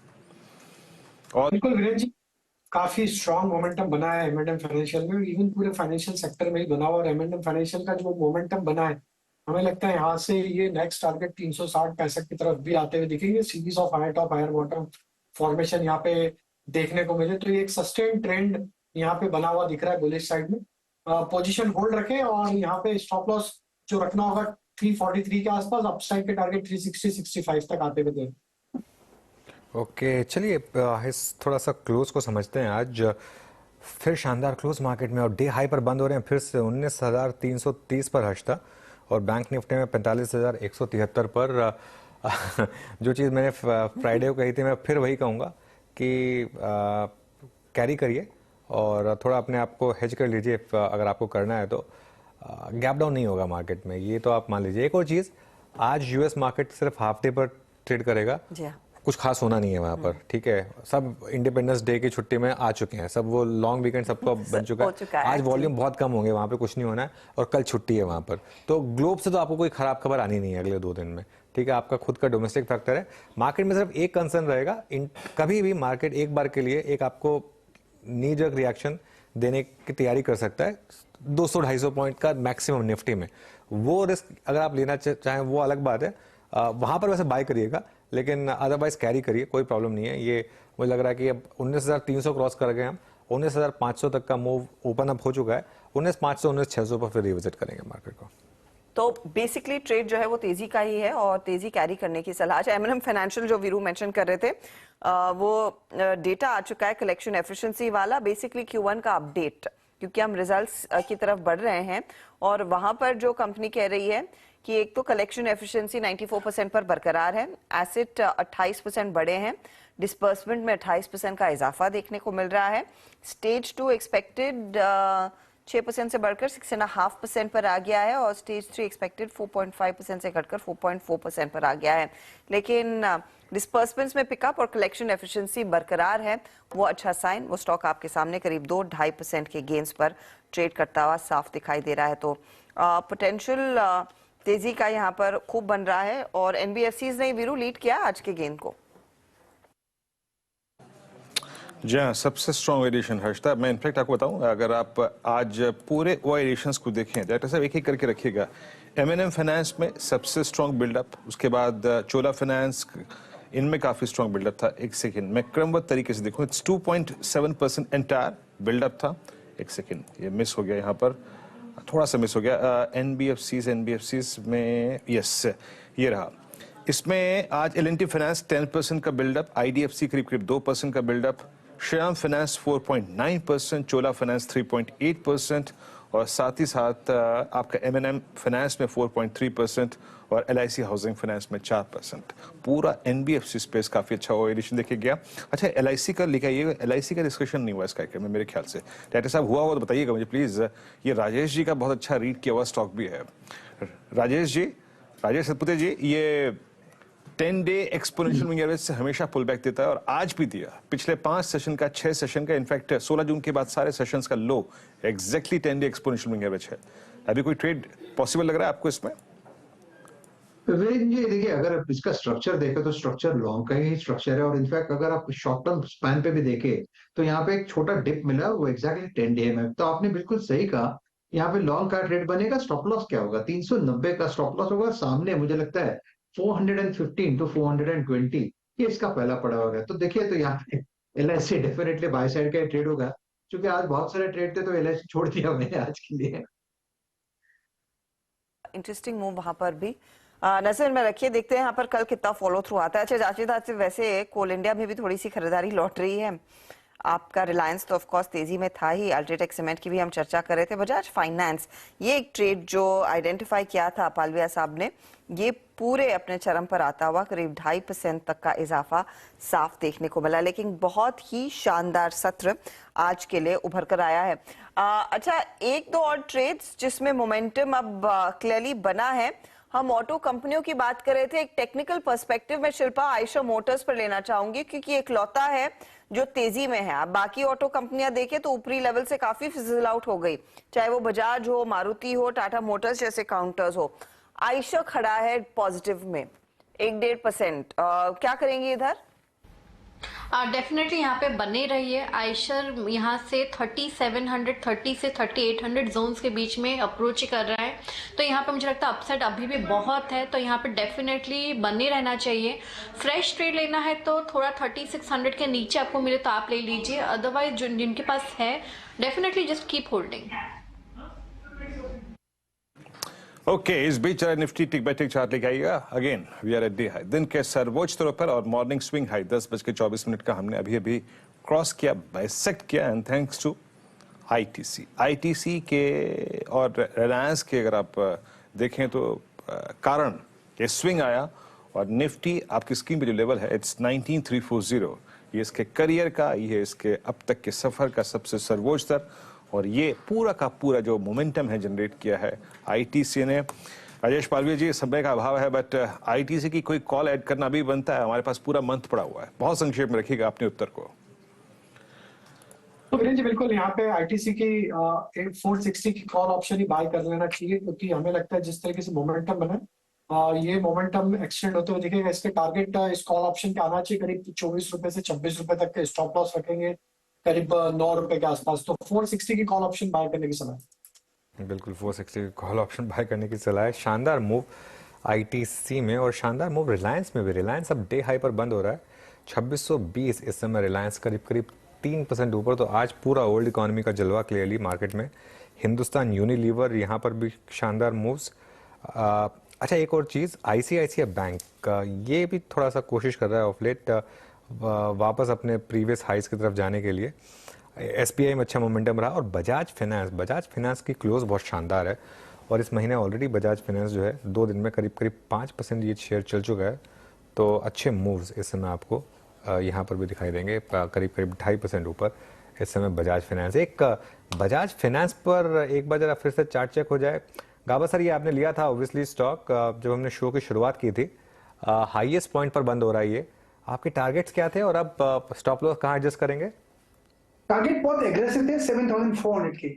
Speaker 2: और बिल्कुल वीरेंद्र जी, काफी स्ट्रॉन्ग मोमेंटम बना है M&M फाइनेंशियल में, इवन पूरे फाइनेंशियल सेक्टर में ही बना हुआ, और M&M फाइनेंशियल का जो मोमेंटम बना है, हमें लगता है यहाँ से ये नेक्स्ट टारगेट 360-65 की तरफ भी आते हुए दिखेंगे। Series of higher top higher bottom formation यहाँ पे देखने को मिले, तो ये एक सस्टेन ट्रेंड यहाँ पे बना हुआ दिख रहा है बुलिश साइड में। पोजीशन होल्ड रखें, और यहाँ पे स्टॉप लॉस जो रखना होगा 343 के आसपास, अपसाइड के टारगेट 360-65 तक आते हुए दें।
Speaker 1: ओके, चलिए इस थोड़ा सा क्लोज को समझते हैं। आज फिर शानदार क्लोज मार्केट में, और डे हाई पर बंद हो रहे हैं, फिर से 19,330 पर हर्ष था, और बैंक निफ्टी में 45,173 पर। जो चीज़ मैंने फ्राइडे को कही थी, मैं फिर वही कहूँगा कि कैरी करिए और थोड़ा अपने आप को हेज कर लीजिए अगर आपको करना है तो। गैप डाउन नहीं होगा मार्केट में, ये तो आप मान लीजिए। एक और चीज़, आज US मार्केट सिर्फ हाफ डे पर ट्रेड करेगा, कुछ खास होना नहीं है वहाँ पर, ठीक है। सब इंडिपेंडेंस डे की छुट्टी में आ चुके हैं, सब वो लॉन्ग वीकेंड सबको बन चुका है। आज वॉल्यूम बहुत कम होंगे वहाँ पे, कुछ नहीं होना है, और कल छुट्टी है वहाँ पर। तो ग्लोब से तो आपको कोई खराब खबर आनी नहीं है अगले 2 दिन में, ठीक है। आपका खुद का डोमेस्टिक फैक्टर है। मार्केट में सिर्फ एक कंसर्न रहेगा, कभी भी मार्केट एक बार के लिए एक आपको नी जर्क रिएक्शन देने की तैयारी कर सकता है 200-250 पॉइंट का मैक्सिमम निफ्टी में। वो रिस्क अगर आप लेना चाहें वो अलग बात है, वहाँ पर वैसे बाय करिएगा, लेकिन अदरवाइज कैरी करिए, कोई प्रॉब्लम नहीं है। ये मुझे लग रहा है कि अब 19,300 क्रॉस कर गए हम, 19,500 तक का मूव ओपन अप हो चुका है। 19,500 19,600 पर फिर रिविजिट करेंगे मार्केट को।
Speaker 6: तो बेसिकली ट्रेड जो है वो तेजी का ही है और तेजी कैरी करने की सलाह है। एमएनएम फाइनेंशियल जो वीरू मेंशन कर रहे थे वो डेटा आ चुका है कलेक्शन एफिशिएंसी वाला, बेसिकली Q1 का अपडेट, क्योंकि हम रिजल्ट्स की तरफ बढ़ रहे हैं और वहां पर जो कंपनी कह रही है कि एक तो कलेक्शन एफिशिएंसी 94% पर बरकरार है, एसेट 28% बढ़े हैं, डिस्पर्समेंट में 28% का इजाफा देखने को मिल रहा है, स्टेज 2 एक्सपेक्टेड 6% से बढ़कर 6.5% पर आ गया है और स्टेज 3 एक्सपेक्टेड 4.5% से घटकर 4.4% पर आ गया है। लेकिन डिस्पर्समेंट्स में पिकअप और कलेक्शन एफिशिएंसी बरकरार है, वो अच्छा साइन। वो स्टॉक आपके सामने करीब 2-2.5% के गेन्स पर ट्रेड करता हुआ साफ दिखाई दे रहा है। तो पोटेंशियल तेजी का यहाँ पर खूब बन रहा है और एनबीएफसीज ने वीरू लीड किया आज के गेंद को।
Speaker 3: जी हाँ, सबसे स्ट्रॉन्ग एडिशन हर्षता। मैं इनफैक्ट आपको बताऊं, अगर आप आज पूरे वो एडिशंस को देखें, डायरेक्टर साहब एक एक करके रखिएगा। एमएनएम फाइनेंस में सबसे स्ट्रॉन्ग बिल्डअप, उसके बाद चोला फाइनेंस, इनमें काफी स्ट्रॉन्ग बिल्डअप था। एक सेकेंड, मैं क्रमबद्ध तरीके से देखूं, 2.7% एंटायर बिल्डअप था। एक सेकेंड, ये मिस हो गया, यहाँ पर थोड़ा सा मिस हो गया। एनबीएफसीज में यस, ये रहा। इसमें आज एल&टी फाइनेंस 10% का बिल्डअप, आईडीएफसी करीब 2% का बिल्डअप, श्रीराम फाइनेंस 4.9%, चोला फाइनेंस 3.8% और साथ ही साथ आपका एमएनएम फाइनेंस में 4.3% और एलआईसी हाउसिंग फाइनेंस में 4%। पूरा एनबीएफसी स्पेस काफी अच्छा वो एडिशन देखे गया। अच्छा, एलआईसी का लिखा, ये एलआईसी का डिस्कशन नहीं हुआ इस कार्यक्रम में मेरे ख्याल से। डायरेक्टर साहब हुआ तो बताइएगा मुझे प्लीज। ये राजेश जी का बहुत अच्छा रीड किया हुआ स्टॉक भी है। राजेश सतपुते जी, ये 10-day एक्सपोनेंशियल मूविंग एवरेज से हमेशा पुल बैक देता है और आज भी दिया। पिछले 5 सेशन का, 6 सेशन का, इनफैक्ट 16 जून के बाद सारे सेशंस का low exactly 10-day exponential moving average है। अभी कोई ट्रेड पॉसिबल लग रहा है आपको इसमें?
Speaker 11: जी देखिए, अगर इसका स्ट्रक्चर देखें तो स्ट्रक्चर लॉन्ग का ही स्ट्रक्चर है और इनफैक्ट अगर आप शॉर्ट टर्म स्पैन पे भी देखें तो यहाँ पे एक छोटा डिप मिला, वो एग्जैक्टली 10 डे में। तो आपने बिल्कुल सही कहा, यहाँ पे लॉन्ग का ट्रेड बनेगा। स्टॉप लॉस क्या होगा? 390 का स्टॉप लॉस होगा। सामने मुझे लगता है 415 to 420 ये इसका पहला पड़ा होगा। तो देखिए, तो यहाँ पे एलआईसी डेफिनेटली बाय साइड का ट्रेड होगा, क्योंकि आज बहुत सारे ट्रेड थे तो एलआईसी छोड़ दिया मैंने आज के लिए।
Speaker 6: इंटरेस्टिंग मूव वहां पर भी नजर में रखिए, देखते हैं यहाँ पर कल कितना फॉलो थ्रू आता है। अच्छा, जाते वैसे कोल इंडिया में भी थोड़ी सी खरीदारी लौट रही है। आपका रिलायंस तो ऑफ कोर्स तेजी में था ही, अल्ट्राटेक सीमेंट की भी हम चर्चा कर रहे थे, बजाज फाइनेंस, ये एक ट्रेड जो आइडेंटिफाई किया था पालविया साहब ने, ये पूरे अपने चरम पर आता हुआ करीब 2.5% तक का इजाफा साफ देखने को मिला। लेकिन बहुत ही शानदार सत्र आज के लिए उभर कर आया है। अच्छा, एक दो और ट्रेड्स जिसमें मोमेंटम अब क्लियरली बना है। हम ऑटो कंपनियों की बात कर रहे थे, एक टेक्निकल पर्सपेक्टिव में शिल्पा आयशर मोटर्स पर लेना चाहूंगी, क्योंकि एक लौता है जो तेजी में है। अब बाकी ऑटो कंपनियां देखें तो ऊपरी लेवल से काफी फिजल आउट हो गई, चाहे वो बजाज हो, मारुति हो, टाटा मोटर्स जैसे काउंटर्स हो। आयशर खड़ा है पॉजिटिव में 1-1.5%। क्या करेंगे इधर?
Speaker 5: डेफिनेटली यहाँ पे बने रहिए। आयशर यहाँ से 3730 से 3800 जोन्स के बीच में अप्रोच कर रहा है, तो यहाँ पे मुझे लगता है अपसाइड अभी भी बहुत है, तो यहाँ पे डेफिनेटली बने रहना चाहिए। फ्रेश ट्रेड लेना है तो थोड़ा 3600 के नीचे आपको मिले तो आप ले लीजिए, अदरवाइज जिनके पास है definitely just keep holding.
Speaker 3: Okay, इस बीच Nifty tick by tick chart लेके आइएगा। Again we are at day high, दिन के सर्वोच्च तौर पर और मॉर्निंग स्विंग हाई 10:24 का हमने अभी क्रॉस किया, बाइसेक्ट किया, एंड थैंक्स टू आईटीसी के और रिलायंस के अगर आप देखें तो कारण ये स्विंग आया। और निफ्टी आपकी स्क्रीन पे जो लेवल है इट्स 19340, ये इसके करियर का, ये इसके अब तक के सफर का सबसे सर्वोच्च स्तर, और ये पूरा का पूरा जो मोमेंटम है जनरेट किया है आईटीसी ने। राजेश पालवी जी, समय का अभाव है बट आईटीसी की कोई कॉल ऐड करना भी बनता है, हमारे पास पूरा मंथ पड़ा हुआ है। बहुत संक्षेप में रखिएगा अपने उत्तर को।
Speaker 2: तो वीरेंद्र जी, बिल्कुल यहाँ पे आईटीसी की 460 की कॉल ऑप्शन ही बाय कर लेना चाहिए, क्योंकि हमें लगता है जिस तरीके से मोमेंटम बना ये मोमेंटम एक्सटेंड होते हुए दिखेगा। इसके टारगेट इस कॉल ऑप्शन के आना चाहिए करीब 24 रुपए से 26 रुपए तक के। स्टॉप लॉस रखेंगे करीब 9 रुपए के आसपास। तो 460 की कॉल ऑप्शन बाय करने की सलाह।
Speaker 1: बिल्कुल 460 की कॉल ऑप्शन बाय करने की सलाह है। शानदार मूव आईटीसी में और शानदार मूव रिलायंस में भी। रिलायंस अब डे हाई पर बंद हो रहा है 2620 इस समय। रिलायंस करीब 3% ऊपर। तो आज पूरा ओल्ड इकोनॉमी का जलवा क्लियरली मार्केट में। हिंदुस्तान यूनिलीवर यहाँ पर भी शानदार मूव्स। अच्छा, एक और चीज़, आईसीआईसीआई बैंक ये भी थोड़ा सा कोशिश कर रहा है ऑफ लेट वापस अपने प्रीवियस हाइज की तरफ जाने के लिए। एसबीआई में अच्छा मोमेंटम रहा, और बजाज फाइनेंस की क्लोज बहुत शानदार है, और इस महीने ऑलरेडी बजाज फाइनेंस जो है 2 दिन में करीब 5% ये शेयर चल चुका है। तो अच्छे मूव्स इस समय आपको यहाँ पर भी दिखाई देंगे, करीब 2.5% ऊपर इस समय बजाज फाइनेंस। एक बजाज फाइनेंस पर एक बार जरा फिर से चार्ट चेक हो जाए। गाबा सर, ये आपने लिया था ऑब्वियसली स्टॉक जब हमने शो की शुरुआत की थी, हाईएस्ट पॉइंट पर बंद हो रहा है ये। आपके टारगेट्स क्या थे और अब स्टॉप लॉस कहाँ एडजस्ट करेंगे?
Speaker 9: टारगेट बहुत एग्रेसिव थे 7400 के,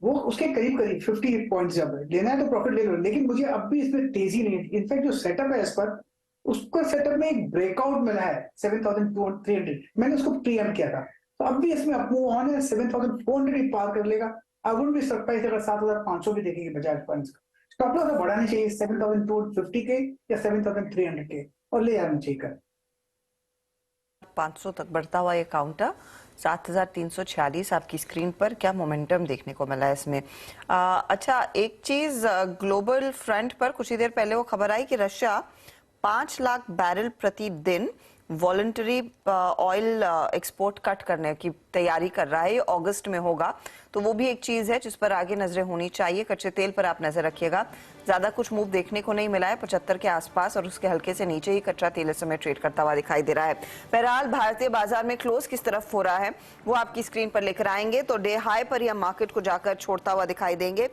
Speaker 9: वो उसके करीब 50 पॉइंट्स जब लेना है तो प्रॉफिट ले लो, लेकिन मुझे अब भी इसमें तेजी नहीं थी। इनफैक्ट जो सेटअप है इस पर, उसका सेटअप में एक ब्रेकआउट मिला है 7300, मैंने उसको प्रीएम्प्ट किया था, तो अब भी इसमें अप मूव ऑन है। 7400 ही पार कर लेगा। आई वुडंट बी सरप्राइज्ड अगर 7500 भी देखेंगे बजाज फंड्स का। स्टॉप लॉस बढ़ानी चाहिए 7250 के या 7300 के, और ले आना चाहिए कर
Speaker 6: 500 तक बढ़ता हुआ ये काउंटर 7346 आपकी स्क्रीन पर। क्या मोमेंटम देखने को मिला है इसमें? अच्छा, एक चीज ग्लोबल फ्रंट पर कुछ ही देर पहले वो खबर आई कि रशिया 5 लाख बैरल प्रति दिन वॉलंटरी ऑयल एक्सपोर्ट कट करने की तैयारी कर रहा है। ये अगस्त में होगा, तो वो भी एक चीज है जिस पर आगे नजरें होनी चाहिए। कच्चे तेल पर आप नजर रखिएगा, ज्यादा कुछ मूव देखने को नहीं मिला है, 75 के आसपास और उसके हल्के से नीचे ही कच्चा तेल इस समय ट्रेड करता हुआ दिखाई दे रहा है। बहरहाल भारतीय बाजार में क्लोज किस तरफ हो रहा है वो आपकी स्क्रीन पर लेकर आएंगे। तो डे हाई पर ही हम मार्केट को जाकर छोड़ता हुआ दिखाई देंगे।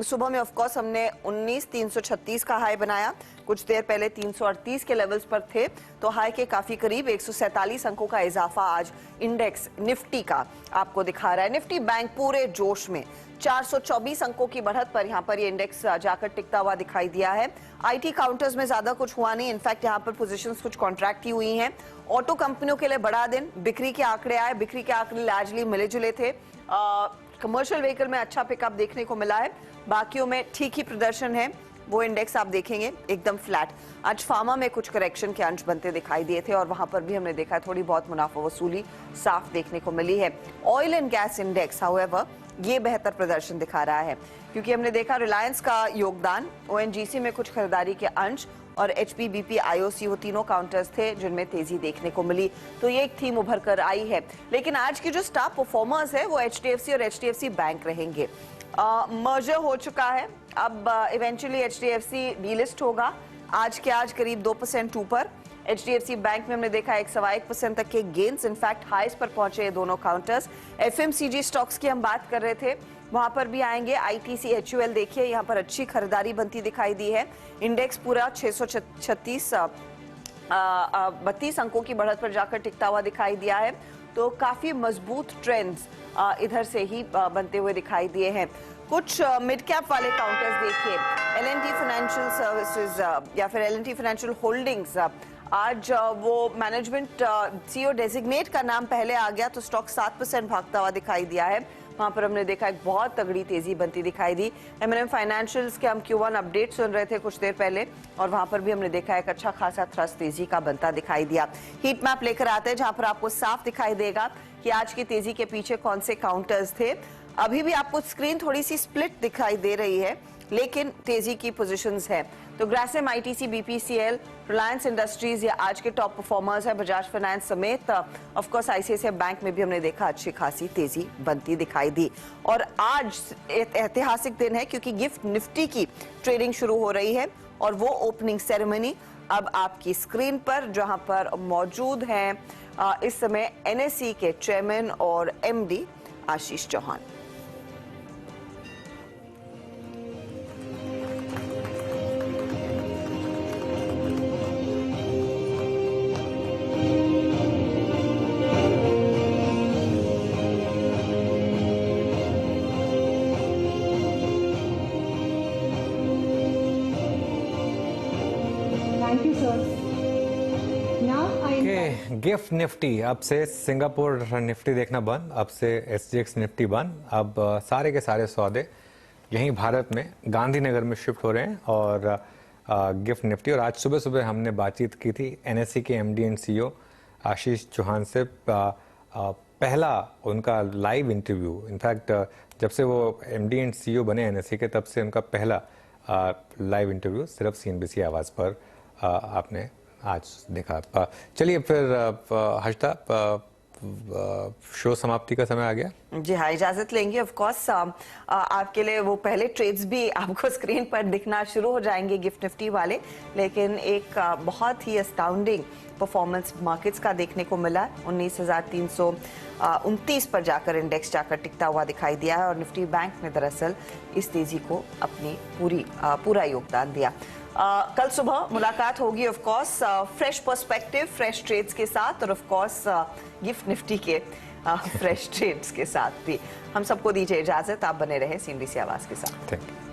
Speaker 6: सुबह में ऑफकोर्स हमने 19,336 का हाई बनाया, कुछ देर पहले 338 के लेवल्स पर थे, तो हाई के काफी करीब 147 अंकों का इजाफा आज इंडेक्स निफ्टी का आपको दिखा रहा है। निफ्टी बैंक पूरे जोश में 424 अंकों की बढ़त पर यहाँ पर ये इंडेक्स जाकर टिकता हुआ दिखाई दिया है। आईटी काउंटर्स में ज्यादा कुछ हुआ नहीं, इनफैक्ट यहाँ पर पोजीशंस कुछ कॉन्ट्रैक्ट ही हुई हैं। ऑटो कंपनियों के लिए बड़ा दिन, बिक्री के आंकड़े आए, बिक्री के आंकड़े लार्जली मिले जुले थे। कमर्शियल व्हीकल में अच्छा पिकअप देखने को मिला है, बाकियों में ठीक ही प्रदर्शन है। वो इंडेक्स आप देखेंगे एकदम फ्लैट। आज फार्मा में कुछ करेक्शन के अंश बनते दिखाई दिए थे और वहां पर भी हमने देखा थोड़ी बहुत मुनाफा वसूली साफ देखने को मिली है। Oil and gas index however ये बेहतर प्रदर्शन दिखा रहा है, क्योंकि हमने देखा रिलायंस का योगदान, ओएनजीसी में कुछ खरीदारी के अंश और एचपी, बीपी, आईओसी, वो तीनों काउंटर्स थे जिनमें तेजी देखने को मिली। तो ये एक थीम उभर कर आई है। लेकिन आज की जो स्टार परफॉर्मर्स है वो एचडीएफसी और एचडीएफसी बैंक रहेंगे। मर्जर हो चुका है, अब इवेंचुअली एचडीएफसी डीलिस्ट होगा। आज के आज करीब 2% ऊपर। एचडीएफसी बैंक में हमने देखा 1.1% तक के गेन्स, इनफैक्ट हाईस पर पहुंचे ये दोनों काउंटर्स। एफएमसीजी स्टॉक्स की हम बात कर रहे थे, वहां पर भी आएंगे। आईटीसी, एचयूएल देखिए यहाँ पर अच्छी खरीदारी बनती दिखाई दी है। इंडेक्स पूरा 632 अंकों की बढ़त पर जाकर टिकता हुआ दिखाई दिया है। तो काफी मजबूत ट्रेंड्स इधर से ही बनते हुए दिखाई दिए हैं। कुछ मिड कैप वाले काउंटर्स देखिए, एल&टी फाइनेंशियल सर्विसेज या फिर एल&टी फाइनेंशियल होल्डिंग्स, आज वो मैनेजमेंट सीईओ डेजिग्नेट का नाम पहले आ गया तो स्टॉक 7% भागता हुआ दिखाई दिया है। वहां पर हमने देखा एक बहुत तगड़ी तेजी बनती दिखाई दी। एमएनएम फाइनेंशियल्स के हम Q1 अपडेट सुन रहे थे कुछ देर पहले और वहां पर भी हमने देखा एक अच्छा खासा थ्रस्ट तेजी का बनता दिखाई दिया। हीट मैप लेकर आते हैं जहां पर आपको साफ दिखाई देगा कि आज की तेजी के पीछे कौन से काउंटर्स थे। अभी भी आपको स्क्रीन थोड़ी सी स्प्लिट दिखाई दे रही है, लेकिन तेजी की पोजीशंस है। तो Grasim, ITC, BPCL, Reliance industries ये आज के टॉप परफॉर्मर्स है। बजाज फाइनेंस समेत ऑफ कोर्स आईसीआईसीआई बैंक में भी हमने देखा अच्छी खासी तेजी बनती दिखाई दी। और आज ऐतिहासिक दिन है क्योंकि गिफ्ट निफ्टी की ट्रेडिंग शुरू हो रही है और वो ओपनिंग सेरेमनी अब आपकी स्क्रीन पर, जहां पर मौजूद हैं इस समय एनएसई के चेयरमैन और MD Ashish Chauhan.
Speaker 1: Gift Nifty अब से सिंगापुर निफ्टी देखना बंद, अब से एसजीएक्स निफ्टी बंद। अब सारे के सारे सौदे यहीं भारत में गांधीनगर में शिफ्ट हो रहे हैं और गिफ्ट निफ्टी। और आज सुबह सुबह हमने बातचीत की थी एनएसई के MD and CEO Ashish Chauhan से। पहला उनका लाइव इंटरव्यू, इनफैक्ट जब से वो एमडी एंड सीईओ बने एनएसई के, तब से उनका पहला लाइव इंटरव्यू सिर्फ CNBC आवाज़ पर आपने आज देखा। चलिए फिर हर्षदा, शो समाप्ति का समय आ गया।
Speaker 6: जी हाँ, इजाजत लेंगे। ऑफ कोर्स आपके लिए वो पहले ट्रेड्स भी आपको स्क्रीन पर दिखना शुरू हो जाएंगे गिफ्ट निफ्टी वाले, लेकिन एक बहुत ही अस्टाउंडिंग परफॉर्मेंस मार्केट्स का देखने को मिला। 19,329 पर जाकर इंडेक्स जाकर टिकता हुआ दिखाई दिया है और निफ्टी बैंक ने दरअसल इस तेजी को अपनी पूरा योगदान दिया। कल सुबह मुलाकात होगी of course fresh perspective, fresh trades के साथ और ऑफ कोर्स गिफ्ट निफ्टी के फ्रेश ट्रेड्स के साथ भी। हम सबको दीजिए इजाजत, आप बने रहे CNBC आवाज के साथ।
Speaker 1: Thank you.